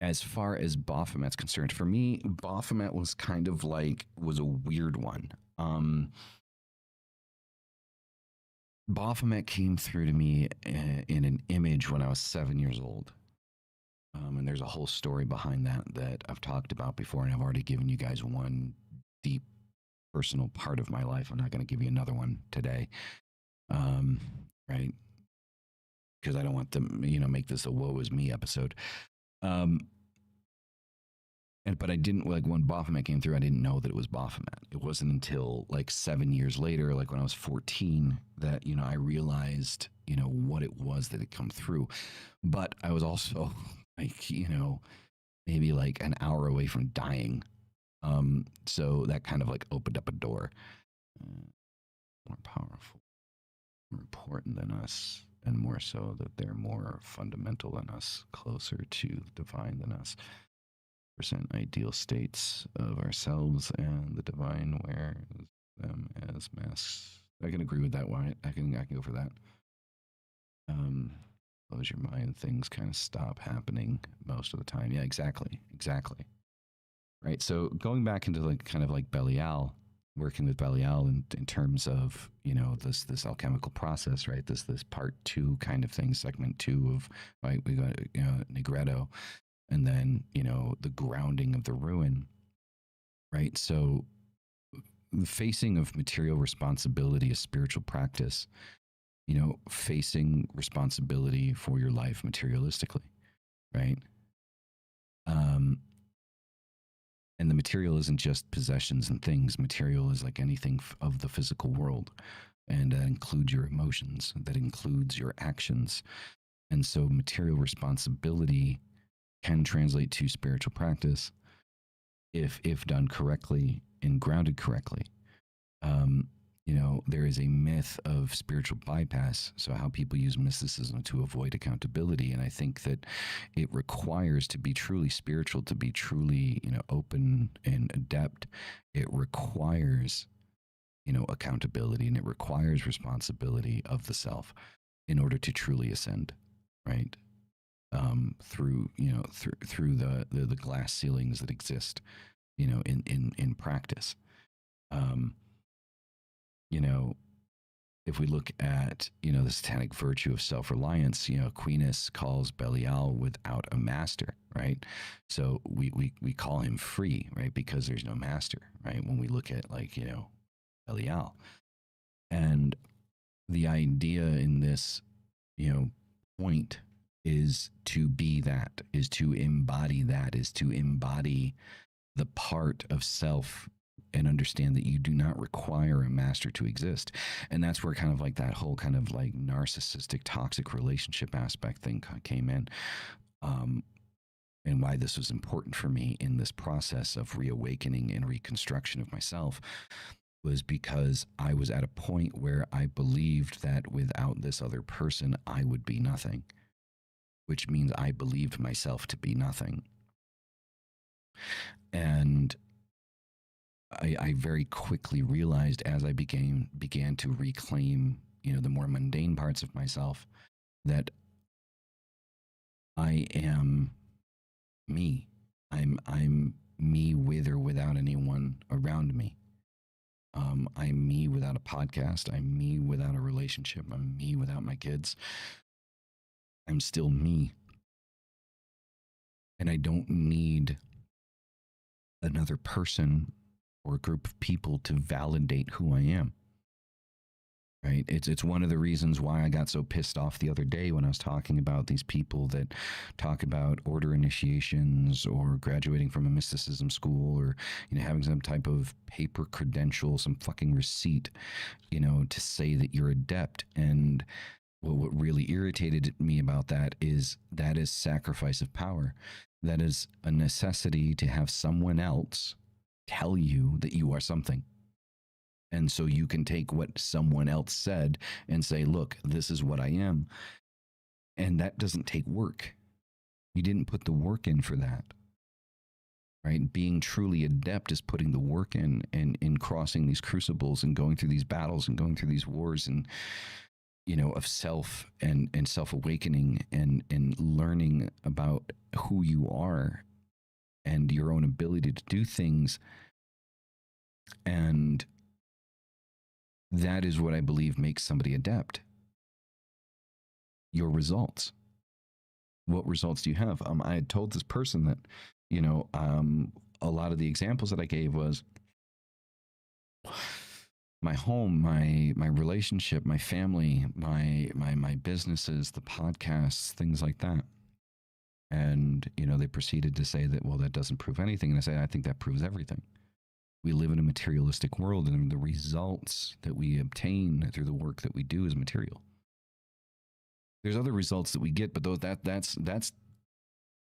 As far as Baphomet's concerned, for me, Baphomet was kind of like, was a weird one. Baphomet came through to me in an image when I was 7 years old. And there's a whole story behind that I've talked about before, and I've already given you guys one deep personal part of my life. I'm not going to give you another one today. Right? Because I don't want to, make this a woe is me episode. But I didn't, like, when Baphomet came through, I didn't know that it was Baphomet. It wasn't until like 7 years later, like when I was 14, that, I realized, what it was that had come through. But I was also like, maybe like an hour away from dying. So that kind of like opened up a door. More powerful, more important than us, and more so that they're more fundamental than us, closer to the divine than us. Present ideal states of ourselves and the divine wears them as masks. I can agree with that, Wyatt. I can go for that. Close your mind, things kind of stop happening most of the time. Yeah, exactly. Right. So going back into like kind of like Belial, working with Belial in terms of, this alchemical process, right? This part 2 kind of thing, segment 2 of, right, we got, Negretto, and then, the grounding of the ruin, right? So the facing of material responsibility is spiritual practice, facing responsibility for your life materialistically, right? And the material isn't just possessions and things. Material is like anything of the physical world. And that includes your emotions, that includes your actions. And so material responsibility can translate to spiritual practice if done correctly and grounded correctly. There is a myth of spiritual bypass. So how people use mysticism to avoid accountability. And I think that it requires, to be truly spiritual, to be truly, open and adept, it requires, accountability, and it requires responsibility of the self in order to truly ascend, right? Through the glass ceilings that exist, in practice. If we look at, the satanic virtue of self-reliance, Aquinas calls Belial without a master, right? So we call him free, right? Because there's no master, right? When we look at like, Belial. And the idea in this, point is to be that, is to embody that, is to embody the part of self and understand that you do not require a master to exist. And that's where kind of like that whole kind of like narcissistic, toxic relationship aspect thing came in. And why this was important for me in this process of reawakening and reconstruction of myself. was because I was at a point where I believed that without this other person, I would be nothing, which means I believed myself to be nothing. And I very quickly realized as I began to reclaim, the more mundane parts of myself, that I am me. I'm me with or without anyone around me. I'm me without a podcast. I'm me without a relationship. I'm me without my kids. I'm still me. And I don't need another person or a group of people to validate who I am. Right? It's one of the reasons why I got so pissed off the other day when I was talking about these people that talk about order initiations or graduating from a mysticism school or having some type of paper credential, some fucking receipt, to say that you're adept. And what really irritated me about that is sacrifice of power. That is a necessity to have someone else tell you that you are something. And so you can take what someone else said and say, look, this is what I am. And that doesn't take work. You didn't put the work in for that. Right? Being truly adept is putting the work in and in crossing these crucibles and going through these battles and going through these wars and, of self and self-awakening and learning about who you are and your own ability to do things. And that is what I believe makes somebody adept. Your results. What results do you have? I had told this person that, a lot of the examples that I gave was my home, my relationship, my family, my businesses, the podcasts, things like that. And, they proceeded to say that, well, that doesn't prove anything. And I say, I think that proves everything. We live in a materialistic world, and the results that we obtain through the work that we do is material. There's other results that we get, but that's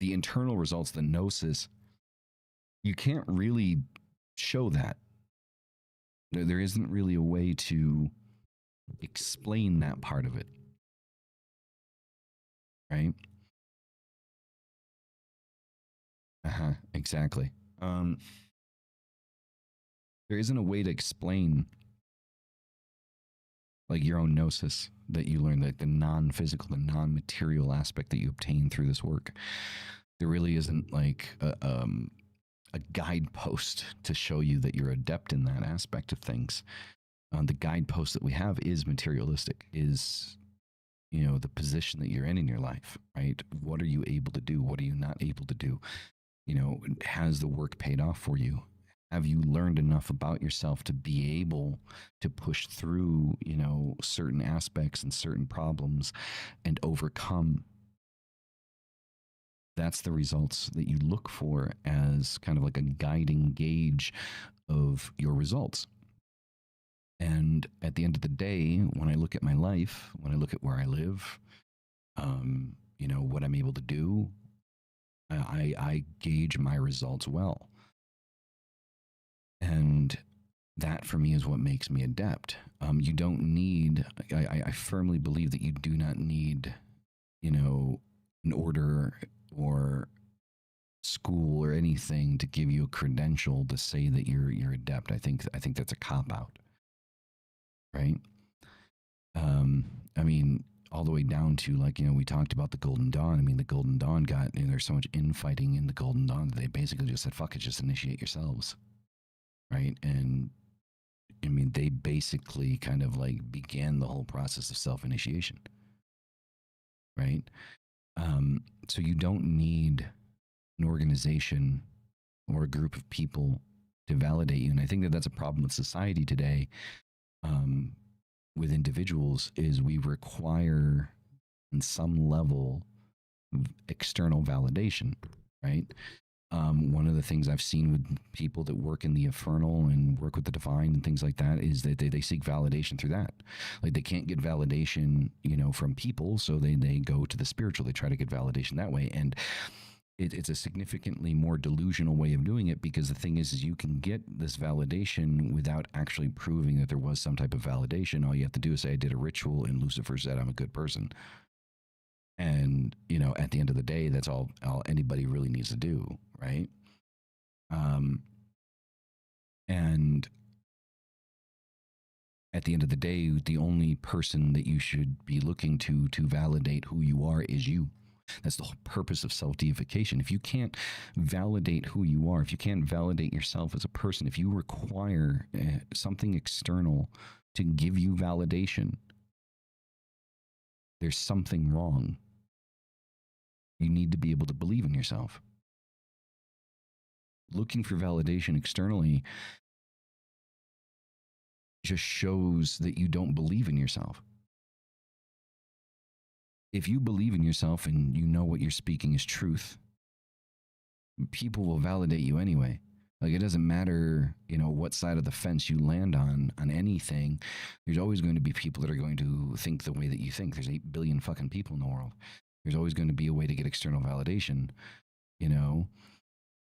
the internal results, the gnosis. You can't really show that. There isn't really a way to explain that part of it, right? Exactly. There isn't a way to explain like your own gnosis that you learn, like the non-physical, the non-material aspect that you obtain through this work. There really isn't like a guidepost to show you that you're adept in that aspect of things. The guidepost that we have is materialistic, is, the position that you're in your life, right? What are you able to do? What are you not able to do? Has the work paid off for you? Have you learned enough about yourself to be able to push through, certain aspects and certain problems and overcome? That's the results that you look for as kind of like a guiding gauge of your results. And at the end of the day, when I look at my life, when I look at where I live, what I'm able to do, I gauge my results well. And that for me is what makes me adept. You don't need, I firmly believe that you do not need, an order or school or anything to give you a credential to say that you're adept. I think that's a cop out, right? I mean, all the way down to like, we talked about the Golden Dawn. I mean, the Golden Dawn got, there's so much infighting in the Golden Dawn that they basically just said, fuck it, just initiate yourselves. Right. And I mean, they basically kind of like began the whole process of self-initiation. Right. So you don't need an organization or a group of people to validate you. And I think that that's a problem with society today. With individuals is we require in some level external validation. Right. One of the things I've seen with people that work in the infernal and work with the divine and things like that is that they seek validation through that. Like they can't get validation, from people. So they go to the spiritual. They try to get validation that way. And it's a significantly more delusional way of doing it, because the thing is you can get this validation without actually proving that there was some type of validation. All you have to do is say, I did a ritual and Lucifer said I'm a good person. And, at the end of the day, that's all anybody really needs to do, right? And at the end of the day, the only person that you should be looking to validate who you are is you. That's the whole purpose of self-deification. If you can't validate who you are, if you can't validate yourself as a person, if you require something external to give you validation, there's something wrong. You need to be able to believe in yourself. Looking for validation externally just shows that you don't believe in yourself. If you believe in yourself and you know what you're speaking is truth, people will validate you anyway. Like, it doesn't matter, what side of the fence you land on anything. There's always going to be people that are going to think the way that you think. There's 8 billion fucking people in the world. There's always going to be a way to get external validation,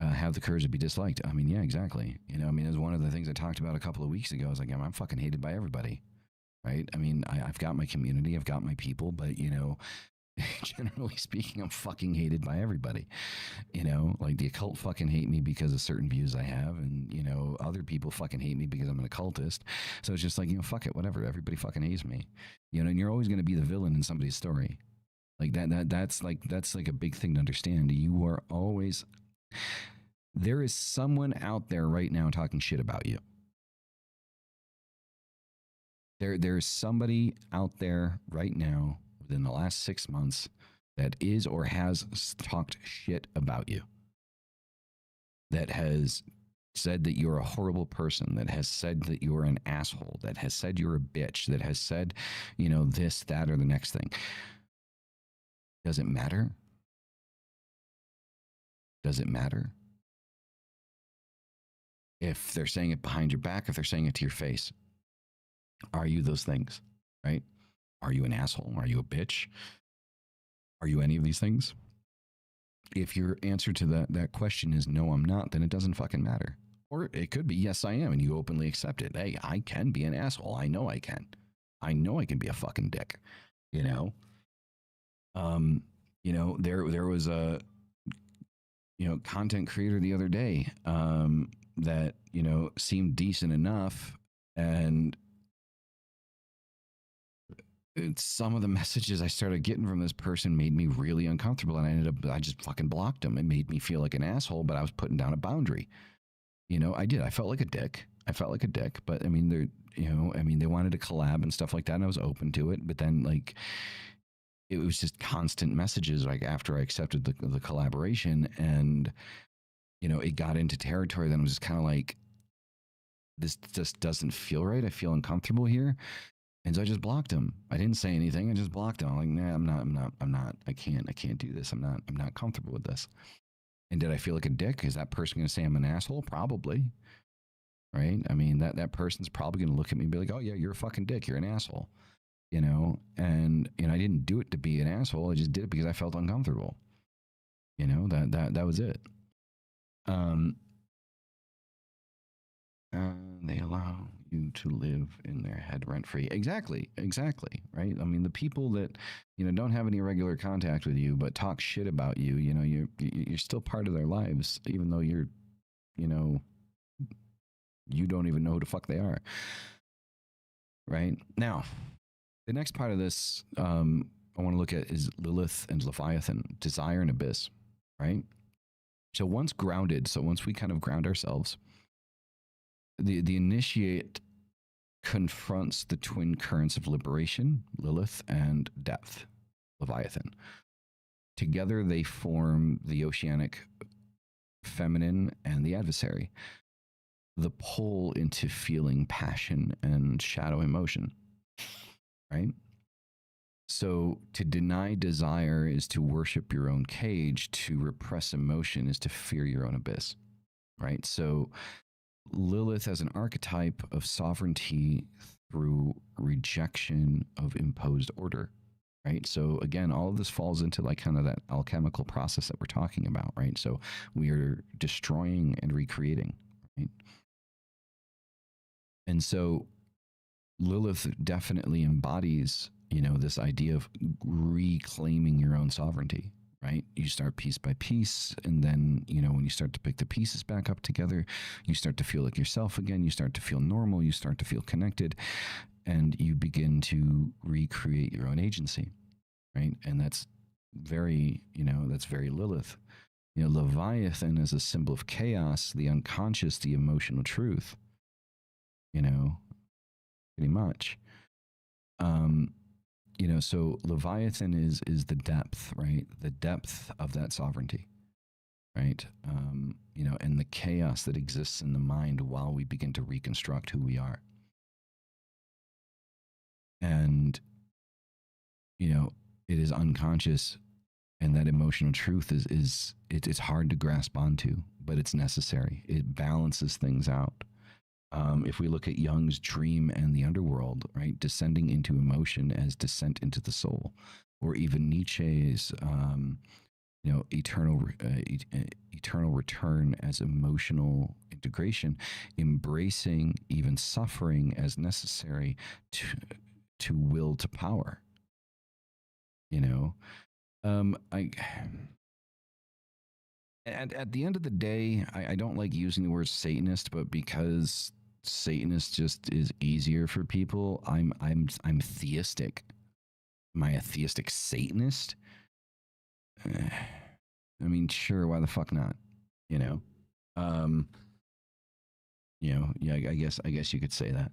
have the courage to be disliked. I mean, yeah, exactly. It's one of the things I talked about a couple of weeks ago. I was like, I'm fucking hated by everybody, right? I mean, I've got my community, I've got my people, but, generally speaking, I'm fucking hated by everybody. Like the occult fucking hate me because of certain views I have, and, other people fucking hate me because I'm an occultist. So it's just like, fuck it, whatever. Everybody fucking hates me, and you're always going to be the villain in somebody's story. Like that's like a big thing to understand. You are always, there is someone out there right now talking shit about you. There's somebody out there right now within the last 6 months that is or has talked shit about you. That has said that you're a horrible person, that has said that you're an asshole, that has said you're a bitch, that has said, this, that, or the next thing. Does it matter? Does it matter? If they're saying it behind your back, if they're saying it to your face, are you those things, right? Are you an asshole? Are you a bitch? Are you any of these things? If your answer to that question is no, I'm not, then it doesn't fucking matter. Or it could be, yes, I am, and you openly accept it. Hey, I can be an asshole. I know I can. I know I can be a fucking dick, there was a, content creator the other day that, seemed decent enough. And some of the messages I started getting from this person made me really uncomfortable. And I just fucking blocked them. It made me feel like an asshole, but I was putting down a boundary. I did. I felt like a dick. But I mean, they wanted to collab and stuff like that. And I was open to it. But then, like, it was just constant messages, like, after I accepted the collaboration, and, it got into territory. Then it was just kind of like, this just doesn't feel right. I feel uncomfortable here. And so I just blocked him. I didn't say anything. I just blocked him. I'm like, nah, I'm not, I can't do this. I'm not comfortable with this. And did I feel like a dick? Is that person going to say I'm an asshole? Probably. Right? I mean, that person's probably going to look at me and be like, oh yeah, you're a fucking dick. You're an asshole. And I didn't do it to be an asshole. I just did it because I felt uncomfortable. That was it. They allow you to live in their head rent free. Exactly. Right. I mean, the people that, don't have any regular contact with you, but talk shit about you, you're still part of their lives, even though you're, you don't even know who the fuck they are. Right now, the next part of this, I want to look at is Lilith and Leviathan, desire and abyss. Right. So once we kind of ground ourselves, the initiate confronts the twin currents of liberation, Lilith, and depth, Leviathan. Together they form the oceanic feminine and the adversary, the pull into feeling passion and shadow emotion, right? So to deny desire is to worship your own cage, to repress emotion is to fear your own abyss, right? So Lilith as an archetype of sovereignty through rejection of imposed order, right? So again, all of this falls into like kind of that alchemical process that we're talking about, right? So we are destroying and recreating, right? And so Lilith definitely embodies, you know, this idea of reclaiming your own sovereignty, right? You start piece by piece, and then, you know, when you start to pick the pieces back up together, you start to feel like yourself again, you start to feel normal, you start to feel connected, and you begin to recreate your own agency, right? And that's very, you know, that's very Lilith. You know, Leviathan is a symbol of chaos, the unconscious, the emotional truth, you know, pretty much. Um, you know, so Leviathan is the depth, right? The depth of that sovereignty, right? You know, and the chaos that exists in the mind while we begin to reconstruct who we are. And, you know, it is unconscious, and that emotional truth it's hard to grasp onto, but it's necessary. It balances things out. If we look at Jung's dream and the underworld, right, descending into emotion as descent into the soul, or even Nietzsche's, you know, eternal return as emotional integration, embracing even suffering as necessary to will to power. You know, I at the end of the day, I don't like using the word Satanist, but because Satanist just is easier for people, I'm theistic. Am I a theistic Satanist? I mean, sure, why the fuck not? You know, um, you know, yeah, I guess you could say that.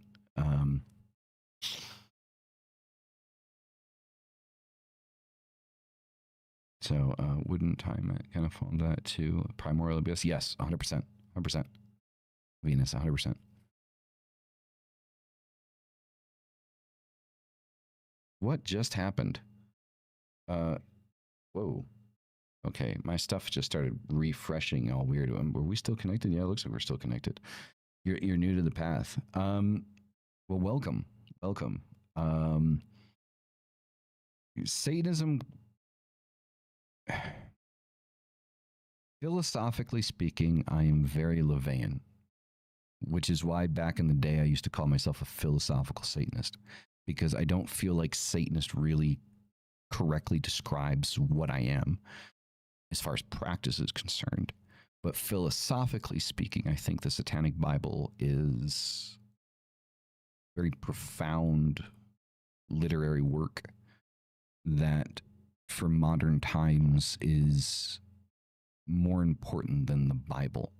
So wouldn't time kind of fall that to primordial abyss? Yes, 100%, 100%. Venus, 100%. What just happened? Whoa. Okay, my stuff just started refreshing all weird. Were we still connected? Yeah, it looks like we're still connected. You're new to the path. Well, welcome, welcome. Satanism, philosophically speaking, I am very LaVeyan, which is why back in the day I used to call myself a philosophical Satanist, because I don't feel like Satanist really correctly describes what I am as far as practice is concerned. But philosophically speaking, I think the Satanic Bible is very profound literary work that for modern times is more important than the Bible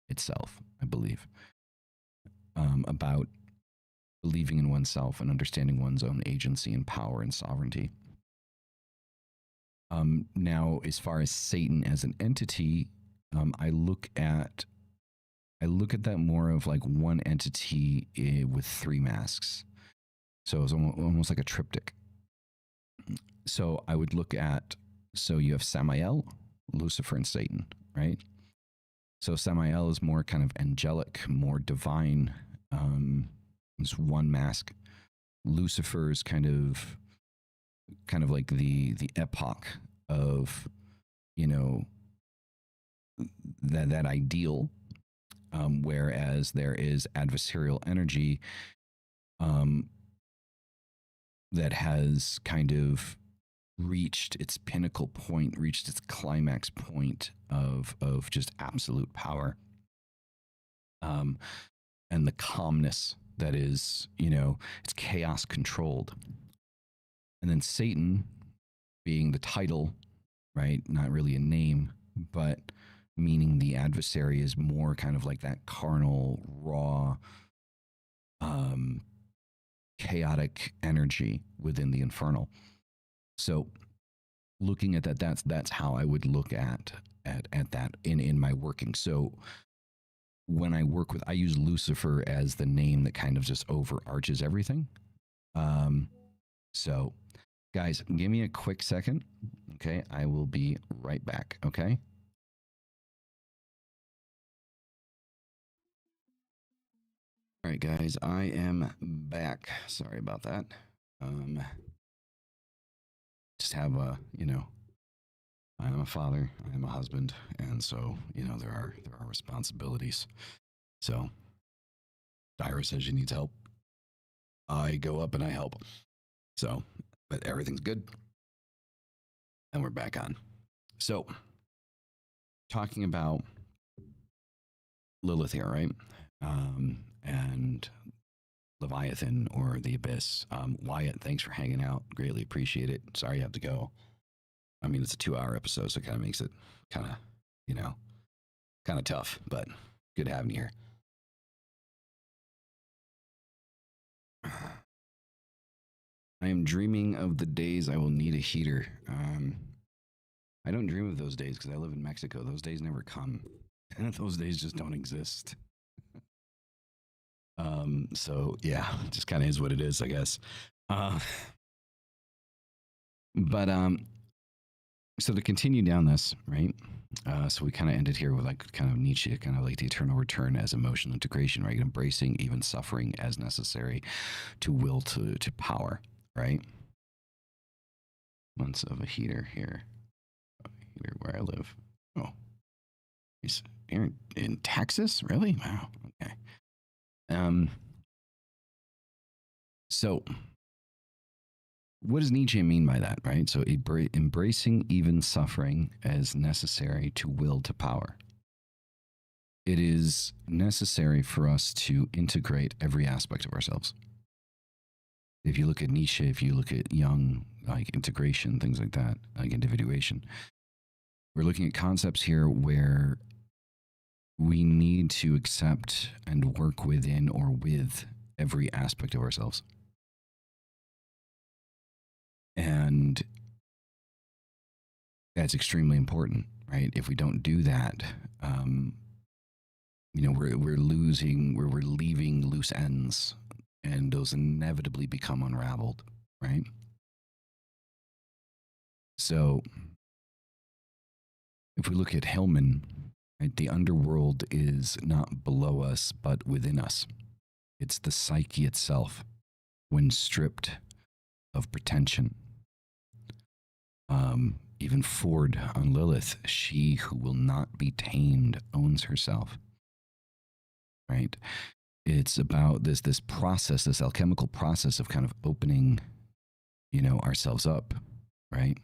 itself, I believe, about believing in oneself and understanding one's own agency and power and sovereignty. Now, as far as Satan as an entity, I look at that more of like one entity with three masks. So it's almost like a triptych. So I would look at, so you have Samael, Lucifer, and Satan, right? So Samael is more kind of angelic, more divine. It's one mask. Lucifer is kind of like the epoch of, you know, that ideal. Whereas there is adversarial energy that has kind of reached its pinnacle point, reached its climax point of just absolute power, and the calmness that is, you know, it's chaos controlled. And then Satan being the title, right? Not really a name, but meaning the adversary is more kind of like that carnal, raw, chaotic energy within the infernal. So looking at that, that's how I would look at that in my working. So when I work with, I use Lucifer as the name that kind of just overarches everything. So guys, give me a quick second. Okay. I will be right back. Okay. All right, guys, I am back. Sorry about that. just have a, I am a father, I am a husband, and so, there are responsibilities. So Dyra says she needs help. I go up and I help. So, but everything's good. And we're back on. So, talking about Lilith here, right? And Leviathan or the Abyss. Wyatt, thanks for hanging out. Greatly appreciate it. Sorry you have to go. I mean, it's a 2-hour episode, so it kind of makes it kind of tough, but good having you here. I am dreaming of the days I will need a heater. I don't dream of those days because I live in Mexico. Those days never come. Those days just don't exist. So yeah, it just kind of is what it is, I guess. But so to continue down this, right? So we kind of ended here with like kind of Nietzsche, kind of like the eternal return as emotional integration, right? Embracing even suffering as necessary to will to power, right? Months of a heater here. Heater where I live. Oh, he's here in Texas? Really? Wow. Okay. So what does Nietzsche mean by that, right? So embracing even suffering as necessary to will to power. It is necessary for us to integrate every aspect of ourselves. If you look at Nietzsche, if you look at Jung, like integration, things like that, like individuation, we're looking at concepts here where we need to accept and work within or with every aspect of ourselves. And that's extremely important, right? If we don't do that, we're leaving loose ends, and those inevitably become unraveled, right? So if we look at Hillman, right, the underworld is not below us, but within us. It's the psyche itself when stripped of pretension. Even Ford on Lilith, she who will not be tamed owns herself, right? It's about this process, this alchemical process of kind of opening, ourselves up, right?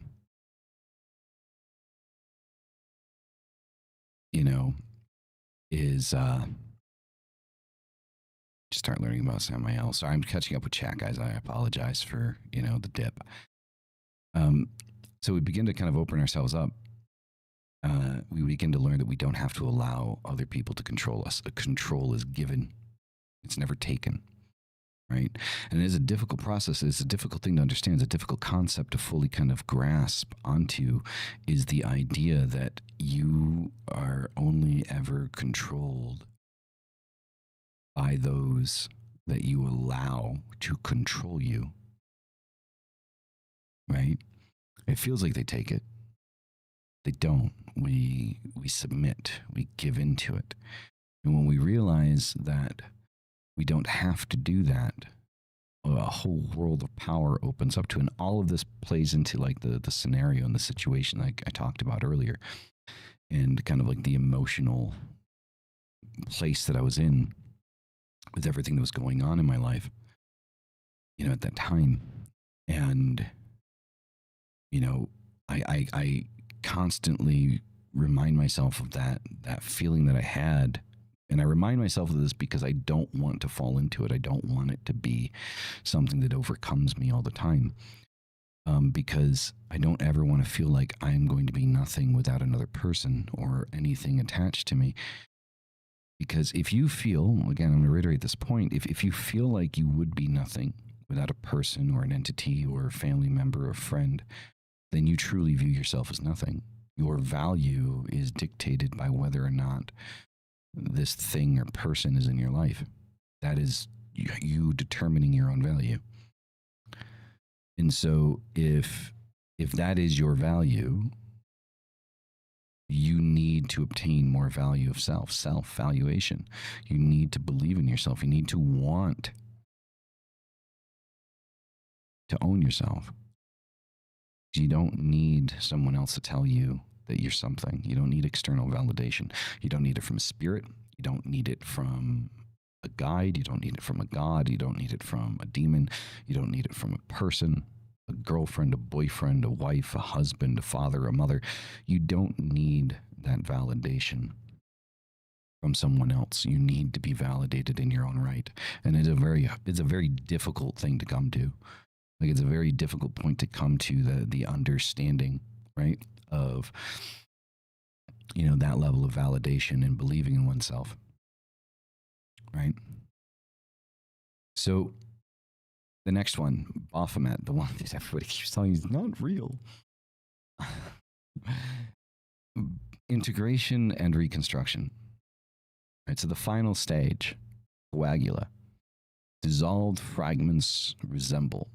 Is start learning about Samael. Sorry, I'm catching up with chat, guys. I apologize for, the dip. So we begin to kind of open ourselves up. We begin to learn that we don't have to allow other people to control us. A control is given. It's never taken, right? And it is a difficult process. It's a difficult thing to understand. It's a difficult concept to fully kind of grasp onto, is the idea that you are only ever controlled by those that you allow to control you, right? It feels like they take it. They don't. We submit. We give into it. And when we realize that we don't have to do that, a whole world of power opens up to, and all of this plays into like the scenario and the situation like I talked about earlier, and kind of like the emotional place that I was in with everything that was going on in my life, at that time. And I constantly remind myself of that feeling that I had. And I remind myself of this because I don't want to fall into it. I don't want it to be something that overcomes me all the time. Because I don't ever want to feel like I'm going to be nothing without another person or anything attached to me. Because if you feel, again, I'm going to reiterate this point, if you feel like you would be nothing without a person or an entity or a family member or friend, then you truly view yourself as nothing. Your value is dictated by whether or not this thing or person is in your life. That is you determining your own value. And so if that is your value, you need to obtain more value of self-valuation. You need to believe in yourself. You need to want to own yourself. You don't need someone else to tell you that you're something. You don't need external validation. You don't need it from a spirit. You don't need it from a guide. You don't need it from a god. You don't need it from a demon. You don't need it from a person, a girlfriend, a boyfriend, a wife, a husband, a father, a mother. You don't need that validation from someone else. You need to be validated in your own right. And it's a very difficult thing to come to. Like, it's a very difficult point to come to, the understanding, right, of, that level of validation and believing in oneself, right? So the next one, Baphomet, the one that everybody keeps telling you is not real. Integration and reconstruction. Right, so the final stage, Coagula. Dissolved fragments reassemble,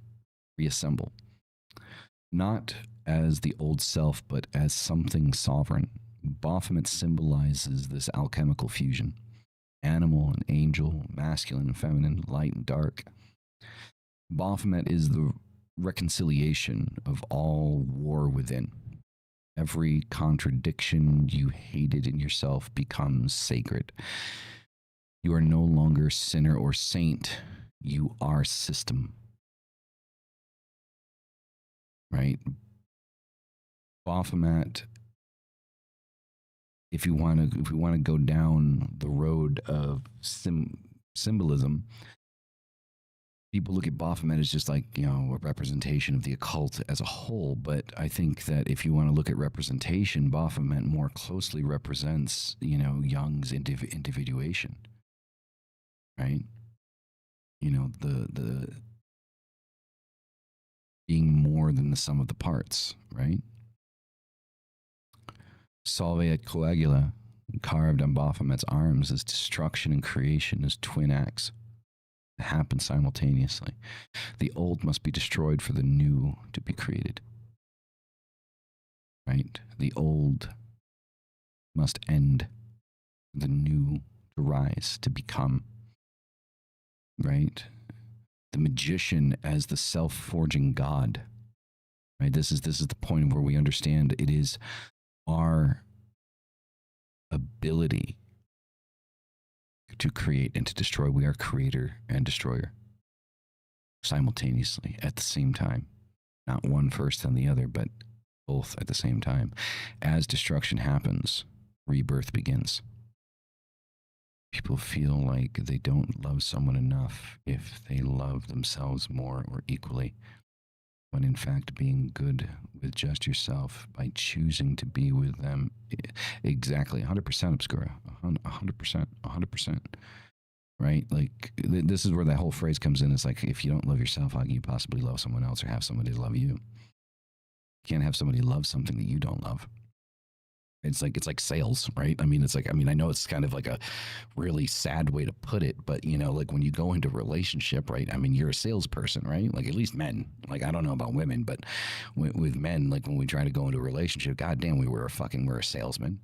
not as the old self, but as something sovereign. Baphomet symbolizes this alchemical fusion, animal and angel, masculine and feminine, light and dark. Baphomet is the reconciliation of all war within. Every contradiction you hated in yourself becomes sacred. You are no longer sinner or saint. You are system. Right? Baphomet, if we want to go down the road of symbolism, people look at Baphomet as just like, a representation of the occult as a whole. But I think that if you want to look at representation, Baphomet more closely represents, Jung's individuation, right? The being more than the sum of the parts, right? Salve et Coagula, carved on Baphomet's arms as destruction and creation as twin acts that happen simultaneously. The old must be destroyed for the new to be created. Right? The old must end, the new to rise, to become. Right? The magician as the self-forging god. Right? This is the point where we understand it is our ability to create and to destroy. We are creator and destroyer simultaneously at the same time. Not one first and the other, but both at the same time. As destruction happens, rebirth begins. People feel like they don't love someone enough if they love themselves more or equally, when in fact being good with just yourself by choosing to be with them, exactly 100% Obscura, 100%, right? Like, this is where that whole phrase comes in. It's like, if you don't love yourself, how can you possibly love someone else or have somebody love you? You can't have somebody love something that you don't love. It's like sales, right? I know it's kind of like a really sad way to put it, but like when you go into a relationship, right? You're a salesperson, right? Like, at least men. Like, I don't know about women, but with men, like when we try to go into a relationship, goddamn, we're a salesman,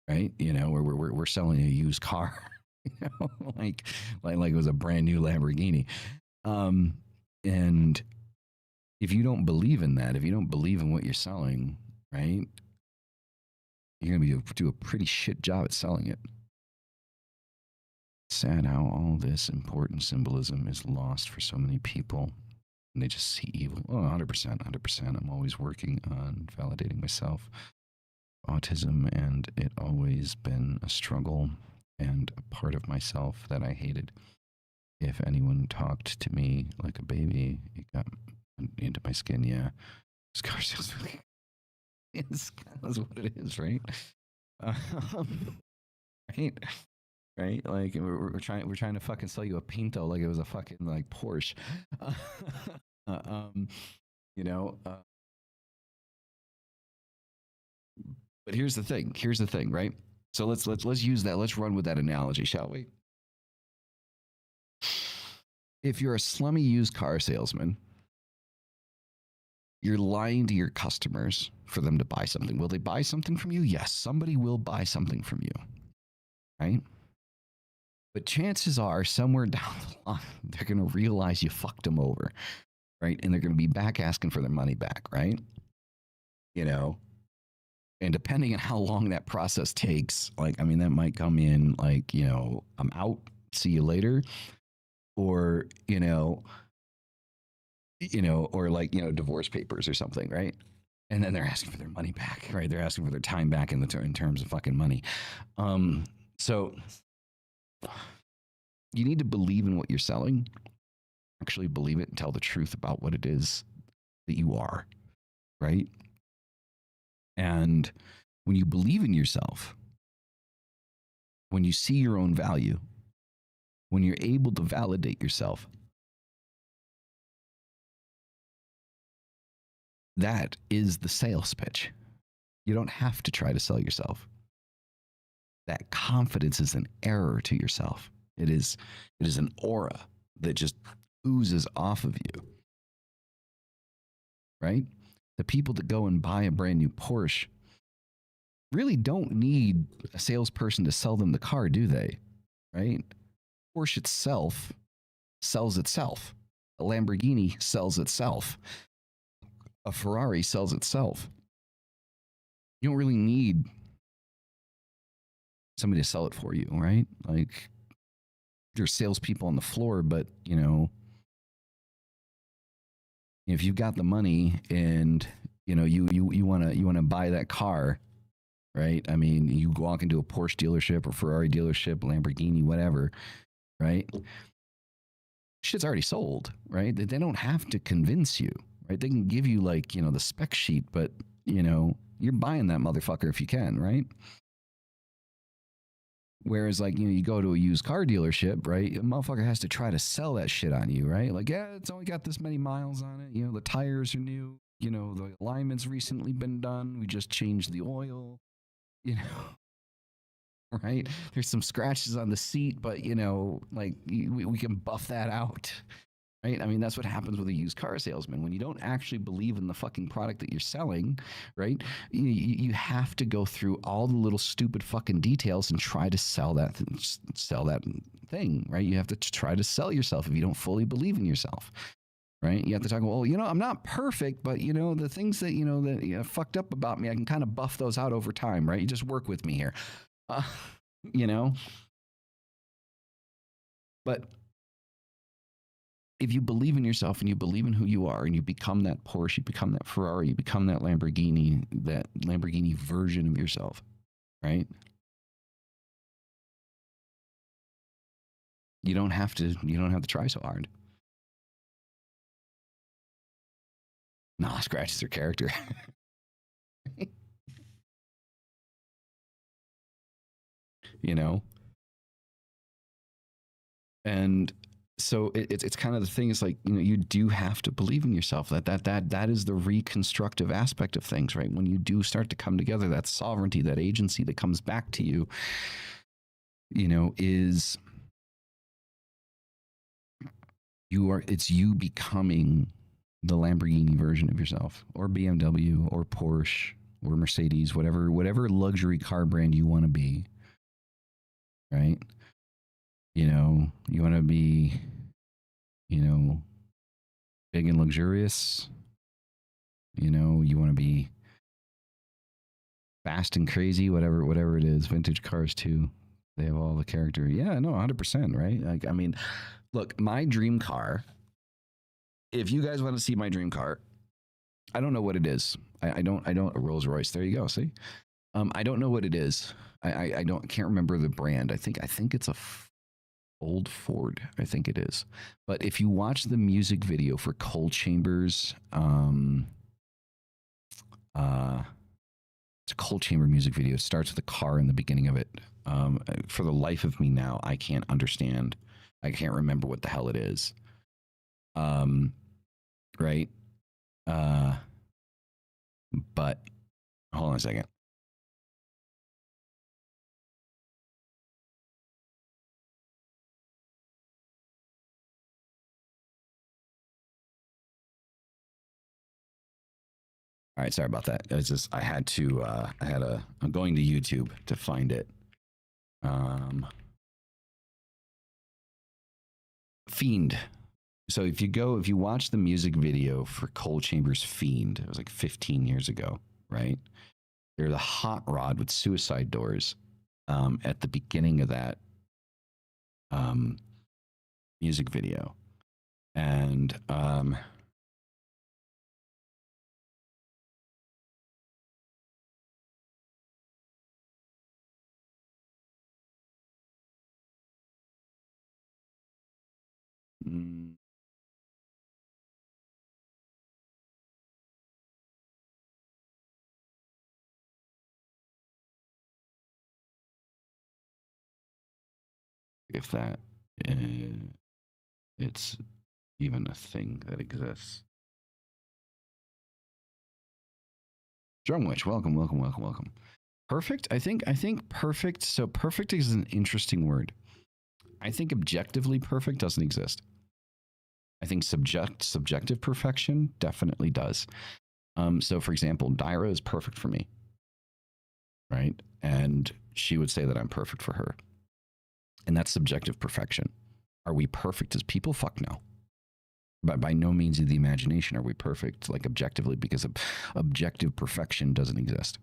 right? We're selling a used car, like it was a brand new Lamborghini. And if you don't believe in that, if you don't believe in what you're selling, right? You're going to do a pretty shit job at selling it. Sad how all this important symbolism is lost for so many people. And they just see evil. Oh, 100%. I'm always working on validating myself. Autism, and it always been a struggle and a part of myself that I hated. If anyone talked to me like a baby, it got into my skin, yeah. Scar salesman. It's that's what it is, right? Right. Like we're trying to fucking sell you a Pinto like it was a fucking like Porsche. You know. But here's the thing, right? So let's use that. Let's run with that analogy, shall we? If you're a slummy used car salesman, you're lying to your customers for them to buy something. Will they buy something from you? Yes, somebody will buy something from you, right? But chances are somewhere down the line, they're going to realize you fucked them over, right? And they're going to be back asking for their money back, right? you know, and depending on how long that process takes, like, I mean, that might come in like, you know, I'm out, see you later, or, or like, divorce papers or something, right? And then they're asking for their money back, right? They're asking for their time back in in terms of fucking money. So you need to believe in what you're selling, actually believe it and tell the truth about what it is that you are, right? And when you believe in yourself, when you see your own value, when you're able to validate yourself, that is the sales pitch. You don't have to try to sell yourself. That confidence is an error to yourself. It is an aura that just oozes off of you, right? The people that go and buy a brand new Porsche really don't need a salesperson to sell them the car, do they? Right? Porsche itself sells itself. A Lamborghini sells itself. A Ferrari sells itself. You don't really need somebody to sell it for you, right? Like, there's salespeople on the floor, but if you've got the money and you want to buy that car, right? I mean, you walk into a Porsche dealership or Ferrari dealership, Lamborghini, whatever, right? Shit's already sold, right? They don't have to convince you, right? They can give you like, the spec sheet, but you're buying that motherfucker if you can, right? Whereas like, you go to a used car dealership, right? A motherfucker has to try to sell that shit on you, right? Like, yeah, it's only got this many miles on it. The tires are new. The alignment's recently been done. We just changed the oil, right? There's some scratches on the seat, but like we can buff that out, right? I mean, that's what happens with a used car salesman. When you don't actually believe in the fucking product that you're selling, right? You have to go through all the little stupid fucking details and try to sell that thing, right? You have to try to sell yourself if you don't fully believe in yourself. Right? You have to talk, well, I'm not perfect, but the things that, that fucked up about me, I can kind of buff those out over time, right? You just work with me here. But if you believe in yourself and you believe in who you are and you become that Porsche, you become that Ferrari, you become that Lamborghini version of yourself, right? You don't have to try so hard. Nah, scratches their character. And so it's kind of the thing is like, you do have to believe in yourself. That is the reconstructive aspect of things, right? When you do start to come together, that sovereignty, that agency that comes back to you, is it's you becoming the Lamborghini version of yourself, or BMW, or Porsche, or Mercedes, whatever luxury car brand you want to be, right? You want to be, big and luxurious. You want to be fast and crazy, whatever it is. Vintage cars too. They have all the character. Yeah, no, 100%, right? Like, I mean, look, my dream car, if you guys want to see my dream car, I don't know what it is. I don't, a Rolls Royce. There you go. See? I don't know what it is. Can't remember the brand. I think it's a old Ford. I think it is. But if you watch the music video for Coal Chambers, it's a Coal Chamber music video. It starts with a car in the beginning of it. For the life of me now, I can't understand. I can't remember what the hell it is. Right. But hold on a second. All right, sorry about that. It's just I'm going to YouTube to find it. Fiend. So if you watch the music video for Coal Chambers Fiend, it was like 15 years ago. right? They're the hot rod with suicide doors at the beginning of that music video. And if that it's even a thing that exists. Drumwitch, welcome, welcome, welcome, welcome. Perfect. I think perfect. So perfect is an interesting word. I think objectively perfect doesn't exist. I think subjective perfection definitely does. So for example, Dyra is perfect for me, right? And she would say that I'm perfect for her. And that's subjective perfection. Are we perfect as people? Fuck no. But by no means of the imagination are we perfect, like objectively, because objective perfection doesn't exist.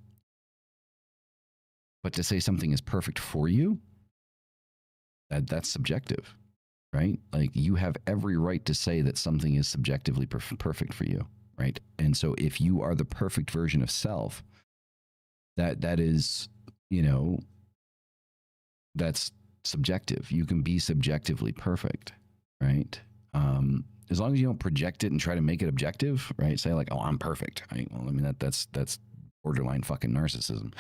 But to say something is perfect for you, that's subjective, right? Like you have every right to say that something is subjectively perfect for you, right? And so if you are the perfect version of self, that is, you know, that's subjective. You can be subjectively perfect, right? As long as you don't project it and try to make it objective, right? Say like, oh, I'm perfect. Right? Well, I mean, that's borderline fucking narcissism.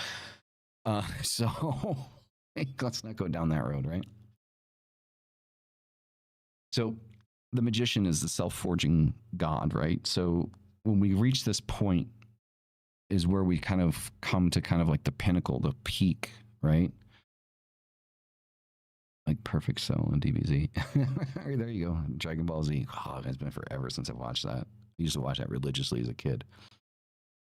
So let's not go down that road, right? So the magician is the self-forging god, right? So when we reach this point is where we kind of come to kind of like the pinnacle, the peak, right? Like Perfect Cell and DBZ. There you go. Dragon Ball Z. Oh, it's been forever since I've watched that. I used to watch that religiously as a kid.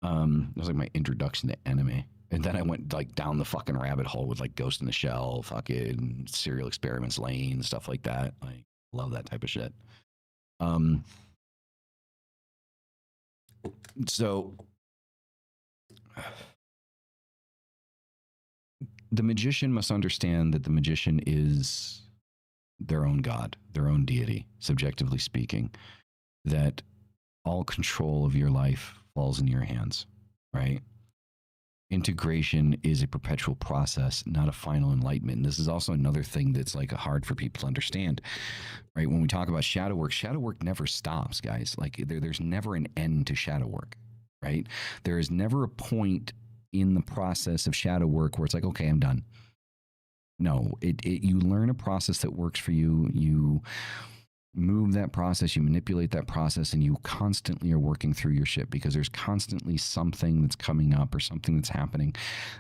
It was like my introduction to anime. And then I went like down the fucking rabbit hole with like Ghost in the Shell, fucking Serial Experiments Lane, stuff like that. I love that type of shit. So the magician must understand that the magician is their own god, their own deity, subjectively speaking, that all control of your life falls in your hands, right? Integration is a perpetual process, not a final enlightenment. And this is also another thing that's like hard for people to understand, right? When we talk about shadow work never stops, guys. Like there's never an end to shadow work, right? There is never a point in the process of shadow work where it's like, okay, I'm done. No, you learn a process that works for you. You move that process, you manipulate that process, and you constantly are working through your shit because there's constantly something that's coming up or something that's happening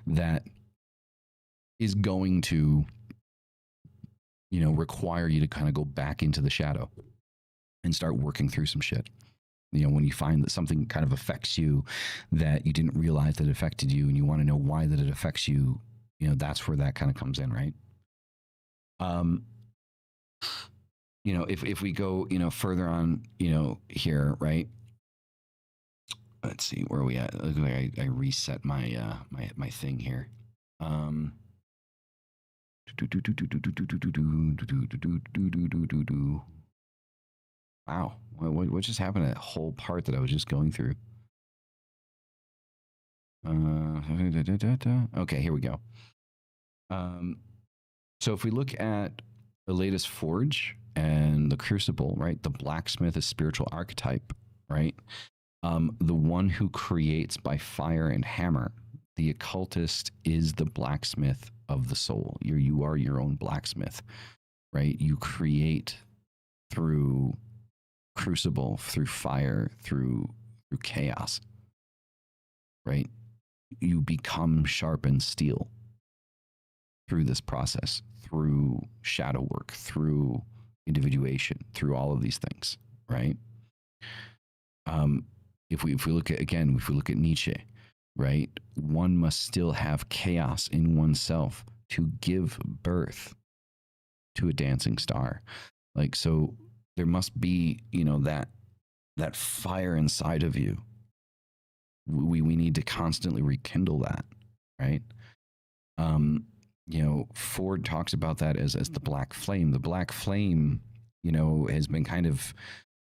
that is going to, you know, require you to kind of go back into the shadow and start working through some shit. You know, when you find that something kind of affects you that you didn't realize that it affected you and you want to know why that it affects you, you know, that's where that kind of comes in, right? You know, if we go, you know, further on, you know, here, right? Let's see, where are we at? Look like I reset my my thing here. Wow, what just happened to that whole part that I was just going through? Okay, here we go. So if we look at the latest Forge and the Crucible, right? The blacksmith is spiritual archetype, right? The one who creates by fire and hammer. The occultist is the blacksmith of the soul. You are your own blacksmith, right? You create through crucible, through fire, through chaos, right? You become sharpened steel through this process, through shadow work, through individuation, through all of these things, right? If we look at, again, if we look at Nietzsche, right? One must still have chaos in oneself to give birth to a dancing star. Like, so there must be, you know, that fire inside of you we need to constantly rekindle that, right? You know, Ford talks about that as the black flame. The black flame, you know, has been kind of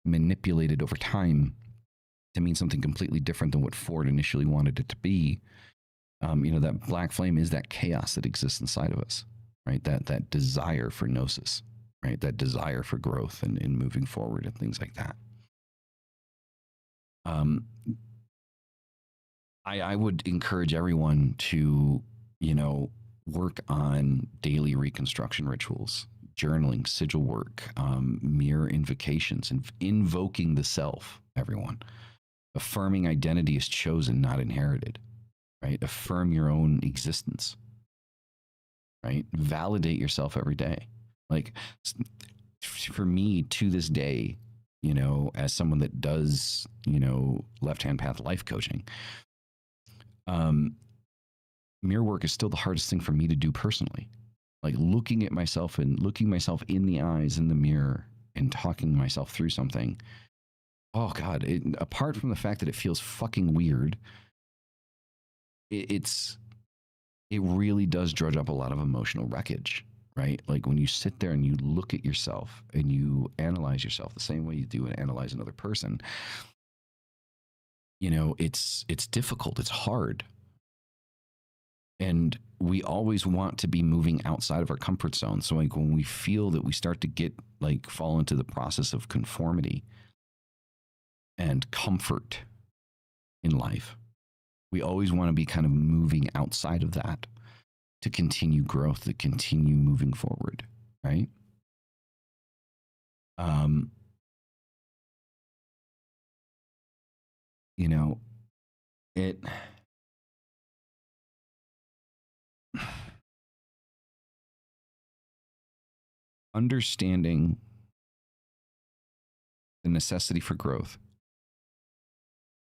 manipulated over time to mean something completely different than what Ford initially wanted it to be. You know, that black flame is that chaos that exists inside of us, right? That desire for gnosis, right? That desire for growth and moving forward and things like that. I would encourage everyone to, you know, work on daily reconstruction rituals, journaling, sigil work, mirror invocations, and invoking the self, everyone. Affirming identity is chosen, not inherited, right? Affirm your own existence, right? Validate yourself every day. Like, for me, to this day, you know, as someone that does, you know, left-hand path life coaching, mirror work is still the hardest thing for me to do personally. Like, looking at myself and looking myself in the eyes in the mirror and talking myself through something. Oh God, apart from the fact that it feels fucking weird, it really does drudge up a lot of emotional wreckage, right? Like, when you sit there and you look at yourself and you analyze yourself the same way you do and analyze another person, you know, it's difficult, it's hard. And we always want to be moving outside of our comfort zone. So like, when we feel that we start to get like fall into the process of conformity and comfort in life, we always want to be kind of moving outside of that to continue growth, to continue moving forward, right? You know, it understanding the necessity for growth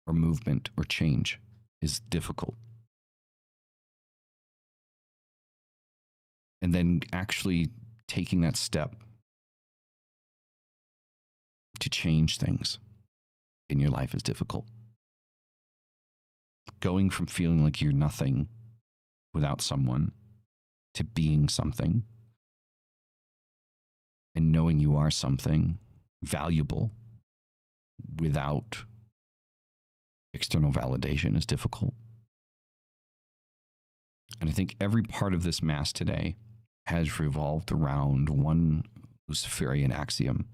or movement or change is difficult. And then actually taking that step to change things in your life is difficult. Going from feeling like you're nothing without someone to being something and knowing you are something valuable without external validation is difficult. And I think every part of this mass today has revolved around one Luciferian axiom: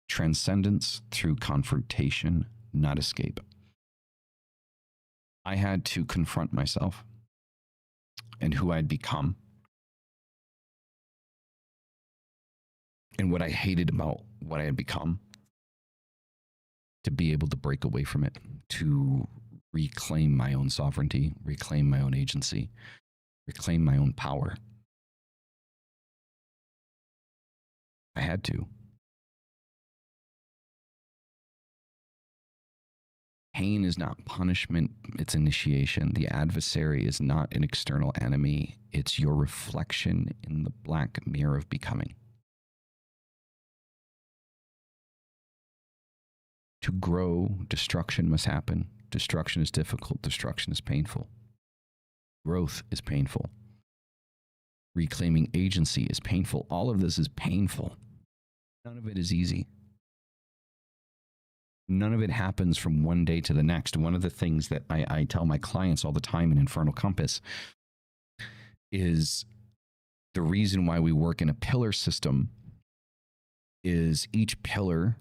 transcendence through confrontation, not escape. I had to confront myself and who I'd become and what I hated about what I had become, to be able to break away from it, to reclaim my own sovereignty, reclaim my own agency, reclaim my own power. I had to. Pain is not punishment, it's initiation. The adversary is not an external enemy, it's your reflection in the black mirror of becoming. To grow, destruction must happen. Destruction is difficult, destruction is painful. Growth is painful. Reclaiming agency is painful. All of this is painful. None of it is easy. None of it happens from one day to the next. One of the things that I tell my clients all the time in Infernal Compass is the reason why we work in a pillar system is each pillar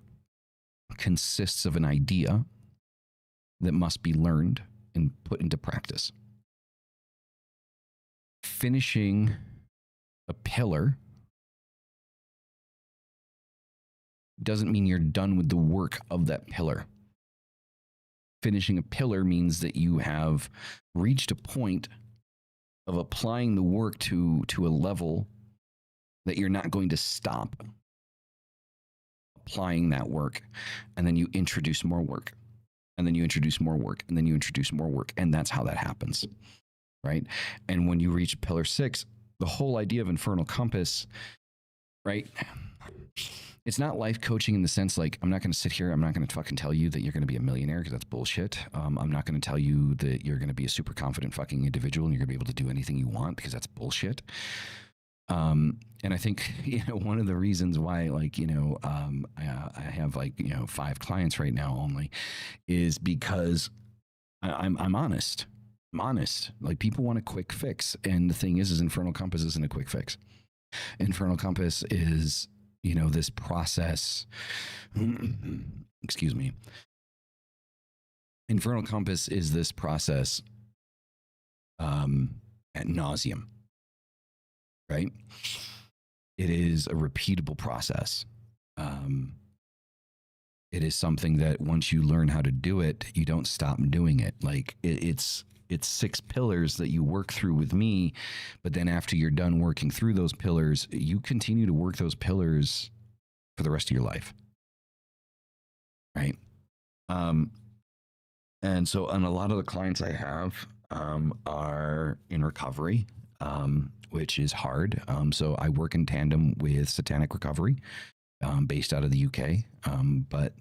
consists of an idea that must be learned and put into practice. Finishing a pillar doesn't mean you're done with the work of that pillar. Finishing a pillar means that you have reached a point of applying the work to a level that you're not going to stop applying that work. And then you introduce more work. And then you introduce more work. And then you introduce more work. And that's how that happens, right? And when you reach pillar 6, the whole idea of Infernal Compass, right, it's not life coaching in the sense like, I'm not going to sit here, I'm not going to fucking tell you that you're going to be a millionaire because that's bullshit. I'm not going to tell you that you're going to be a super confident fucking individual and you're going to be able to do anything you want because that's bullshit. And I think, one of the reasons why, like, I have like, 5 clients right now only is because I'm honest. I'm honest. Like, people want a quick fix. And the thing is Infernal Compass isn't a quick fix. Infernal Compass is, this process. Excuse me. Infernal Compass is this process ad nauseum, right? It is a repeatable process. It is something that once you learn how to do it, you don't stop doing it. Like, it's 6 pillars that you work through with me, but then after you're done working through those pillars, you continue to work those pillars for the rest of your life, right? And so, and a lot of the clients I have are in recovery, which is hard. So I work in tandem with Satanic Recovery, based out of the UK, but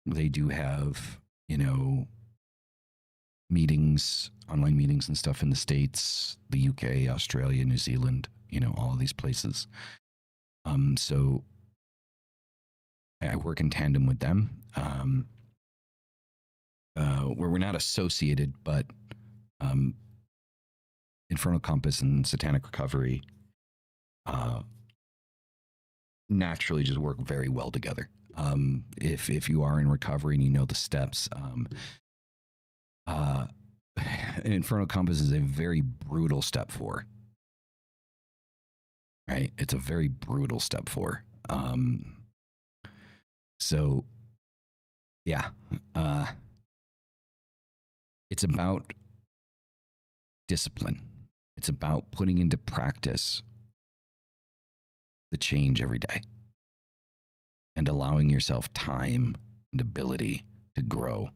they do have, meetings, online meetings and stuff in the States, the UK, Australia, New Zealand, all of these places. So I work in tandem with them, where we're not associated, but Infernal Compass and Satanic Recovery naturally just work very well together. If you are in recovery and you know the steps, an Infernal Compass is a very brutal step 4. Right? It's a very brutal step 4. So, yeah. It's about discipline. It's about putting into practice the change every day and allowing yourself time and ability to grow.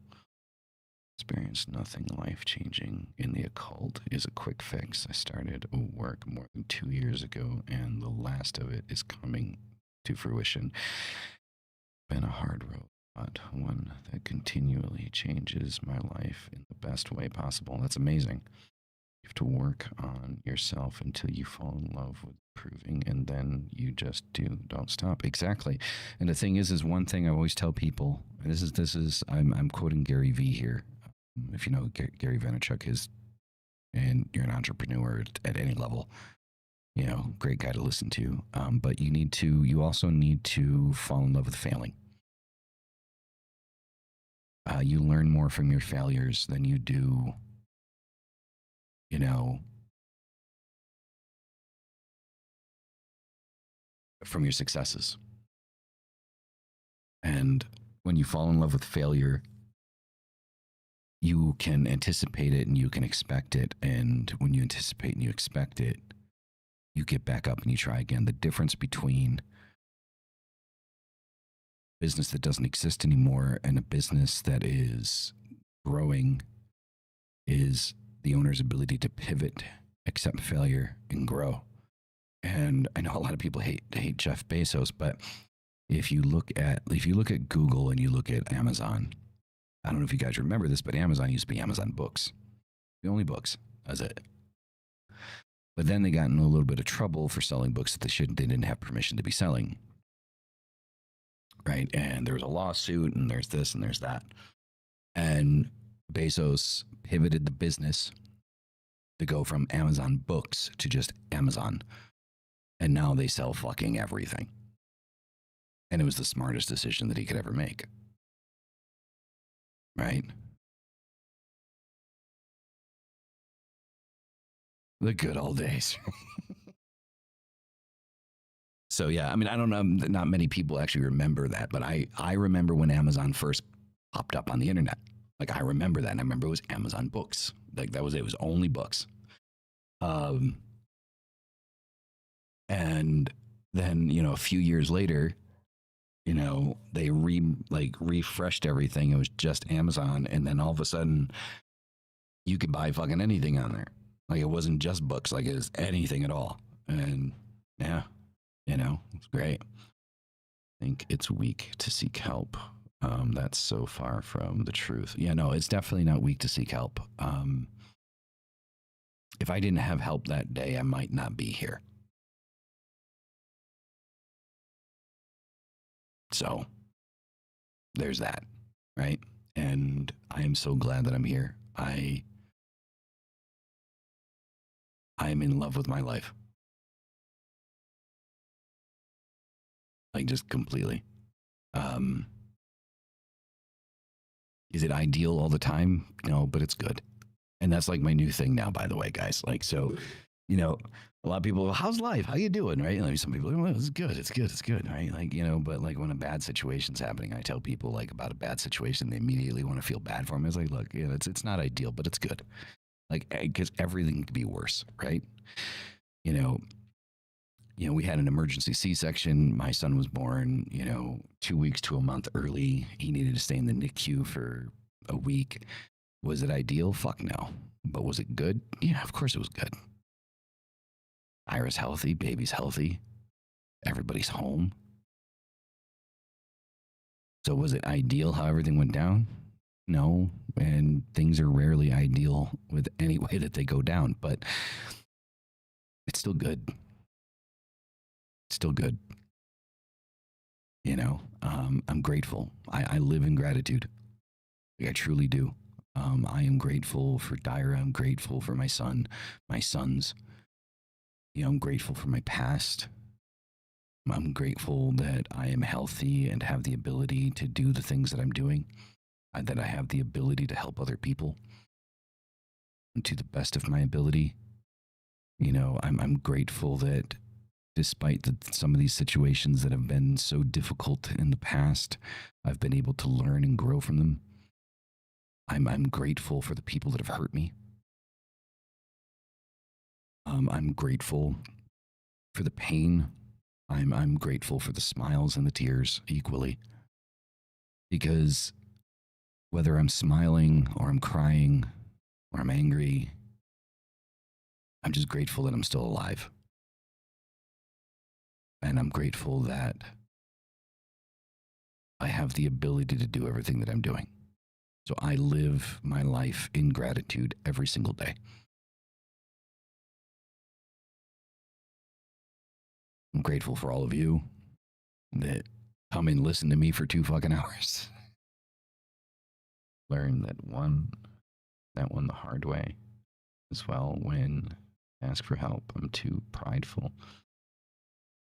Experienced nothing life-changing in the occult is a quick fix. I started work more than 2 years ago, and the last of it is coming to fruition. Been a hard road, but one that continually changes my life in the best way possible. That's amazing. You have to work on yourself until you fall in love with improving, and then you just don't stop. Exactly. And the thing is one thing I always tell people, and this is I'm quoting Gary V here. If you know Gary Vaynerchuk is, and you're an entrepreneur at any level, great guy to listen to. But you also need to fall in love with failing. You learn more from your failures than you do, from your successes. And when you fall in love with failure, you can anticipate it and you can expect it. And when you anticipate and you expect it, you get back up and you try again. The difference between business that doesn't exist anymore and a business that is growing is the owner's ability to pivot, accept failure, and grow. And I know a lot of people hate Jeff Bezos, but if you look at Google and you look at Amazon, I don't know if you guys remember this, but Amazon used to be Amazon Books. The only books. That's it. But then they got in a little bit of trouble for selling books that they didn't have permission to be selling. Right? And there was a lawsuit, and there's this and there's that. And Bezos pivoted the business to go from Amazon Books to just Amazon. And now they sell fucking everything. And it was the smartest decision that he could ever make. Right? The good old days. So yeah, I mean, I don't know, not many people actually remember that, but I remember when Amazon first popped up on the internet. Like, I remember that, and I remember it was Amazon Books. Like, that was it. It was only books. And then, a few years later, they refreshed everything. It was just Amazon, and then all of a sudden, you could buy fucking anything on there. Like, it wasn't just books, like it was anything at all. And yeah, it's great. think it's weak to seek help. That's so far from the truth. Yeah, no, it's definitely not weak to seek help. If I didn't have help that day, I might not be here. So there's that, right? And I am so glad that I'm here. I am in love with my life. Like, just completely. Is it ideal all the time? No, but it's good. And that's like my new thing now, by the way, guys. Like, so, you know, a lot of people, how's life? How you doing? Right? Like some people, well, it's good. It's good. It's good. Right? Like, you know, but like when a bad situation's happening, I tell people like about a bad situation, they immediately want to feel bad for me. It's like, look, you know, it's not ideal, but it's good. Like, because everything could be worse, right? You know, we had an emergency C-section. My son was born, 2 weeks to a month early. He needed to stay in the NICU for a week. Was it ideal? Fuck no. But was it good? Yeah, of course it was good. Ira's healthy, baby's healthy, everybody's home. So was it ideal how everything went down? No, and things are rarely ideal with any way that they go down, but it's still good. It's still good. I'm grateful. I live in gratitude. I truly do. I am grateful for Dyra. I'm grateful for my son, my sons. I'm grateful for my past. I'm grateful that I am healthy and have the ability to do the things that I'm doing, that I have the ability to help other people and to the best of my ability. I'm grateful that despite some of these situations that have been so difficult in the past, I've been able to learn and grow from them. I'm grateful for the people that have hurt me. I'm grateful for the pain. I'm grateful for the smiles and the tears equally. Because whether I'm smiling or I'm crying or I'm angry, I'm just grateful that I'm still alive. And I'm grateful that I have the ability to do everything that I'm doing. So I live my life in gratitude every single day. I'm grateful for all of you that come and listen to me for 2 fucking hours. Learn that one the hard way as well. When I ask for help, I'm too prideful.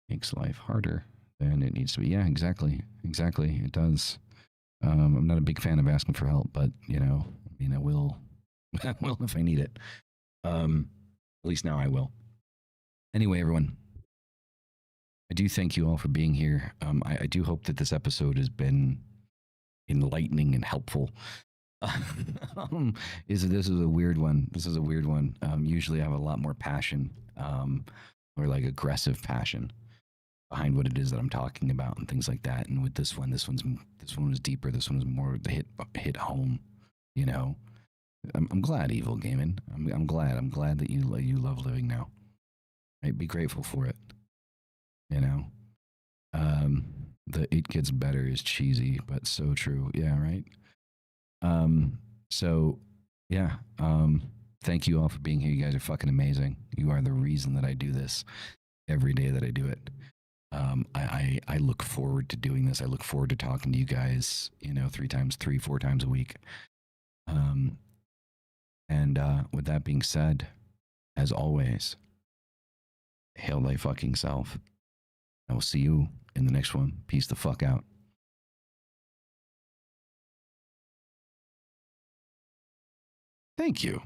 Makes life harder than it needs to be. Yeah, exactly. It does. I'm not a big fan of asking for help, but I will. I will if I need it. At least now I will. Anyway, everyone, I do thank you all for being here. I do hope that this episode has been enlightening and helpful. This is a weird one. Usually I have a lot more passion, or like aggressive passion behind what it is that I'm talking about and things like that. And with this one was deeper. This one was more to hit home. I'm glad, Evil Gaming. I'm glad. I'm glad that you love living now. Right? Be grateful for it. The It Gets Better is cheesy, but so true. Yeah, right. So yeah. Thank you all for being here. You guys are fucking amazing. You are the reason that I do this every day that I do it. I look forward to doing this. I look forward to talking to you guys, 4 times a week. And with that being said, as always, hail thy fucking self. I will see you in the next one. Peace the fuck out. Thank you.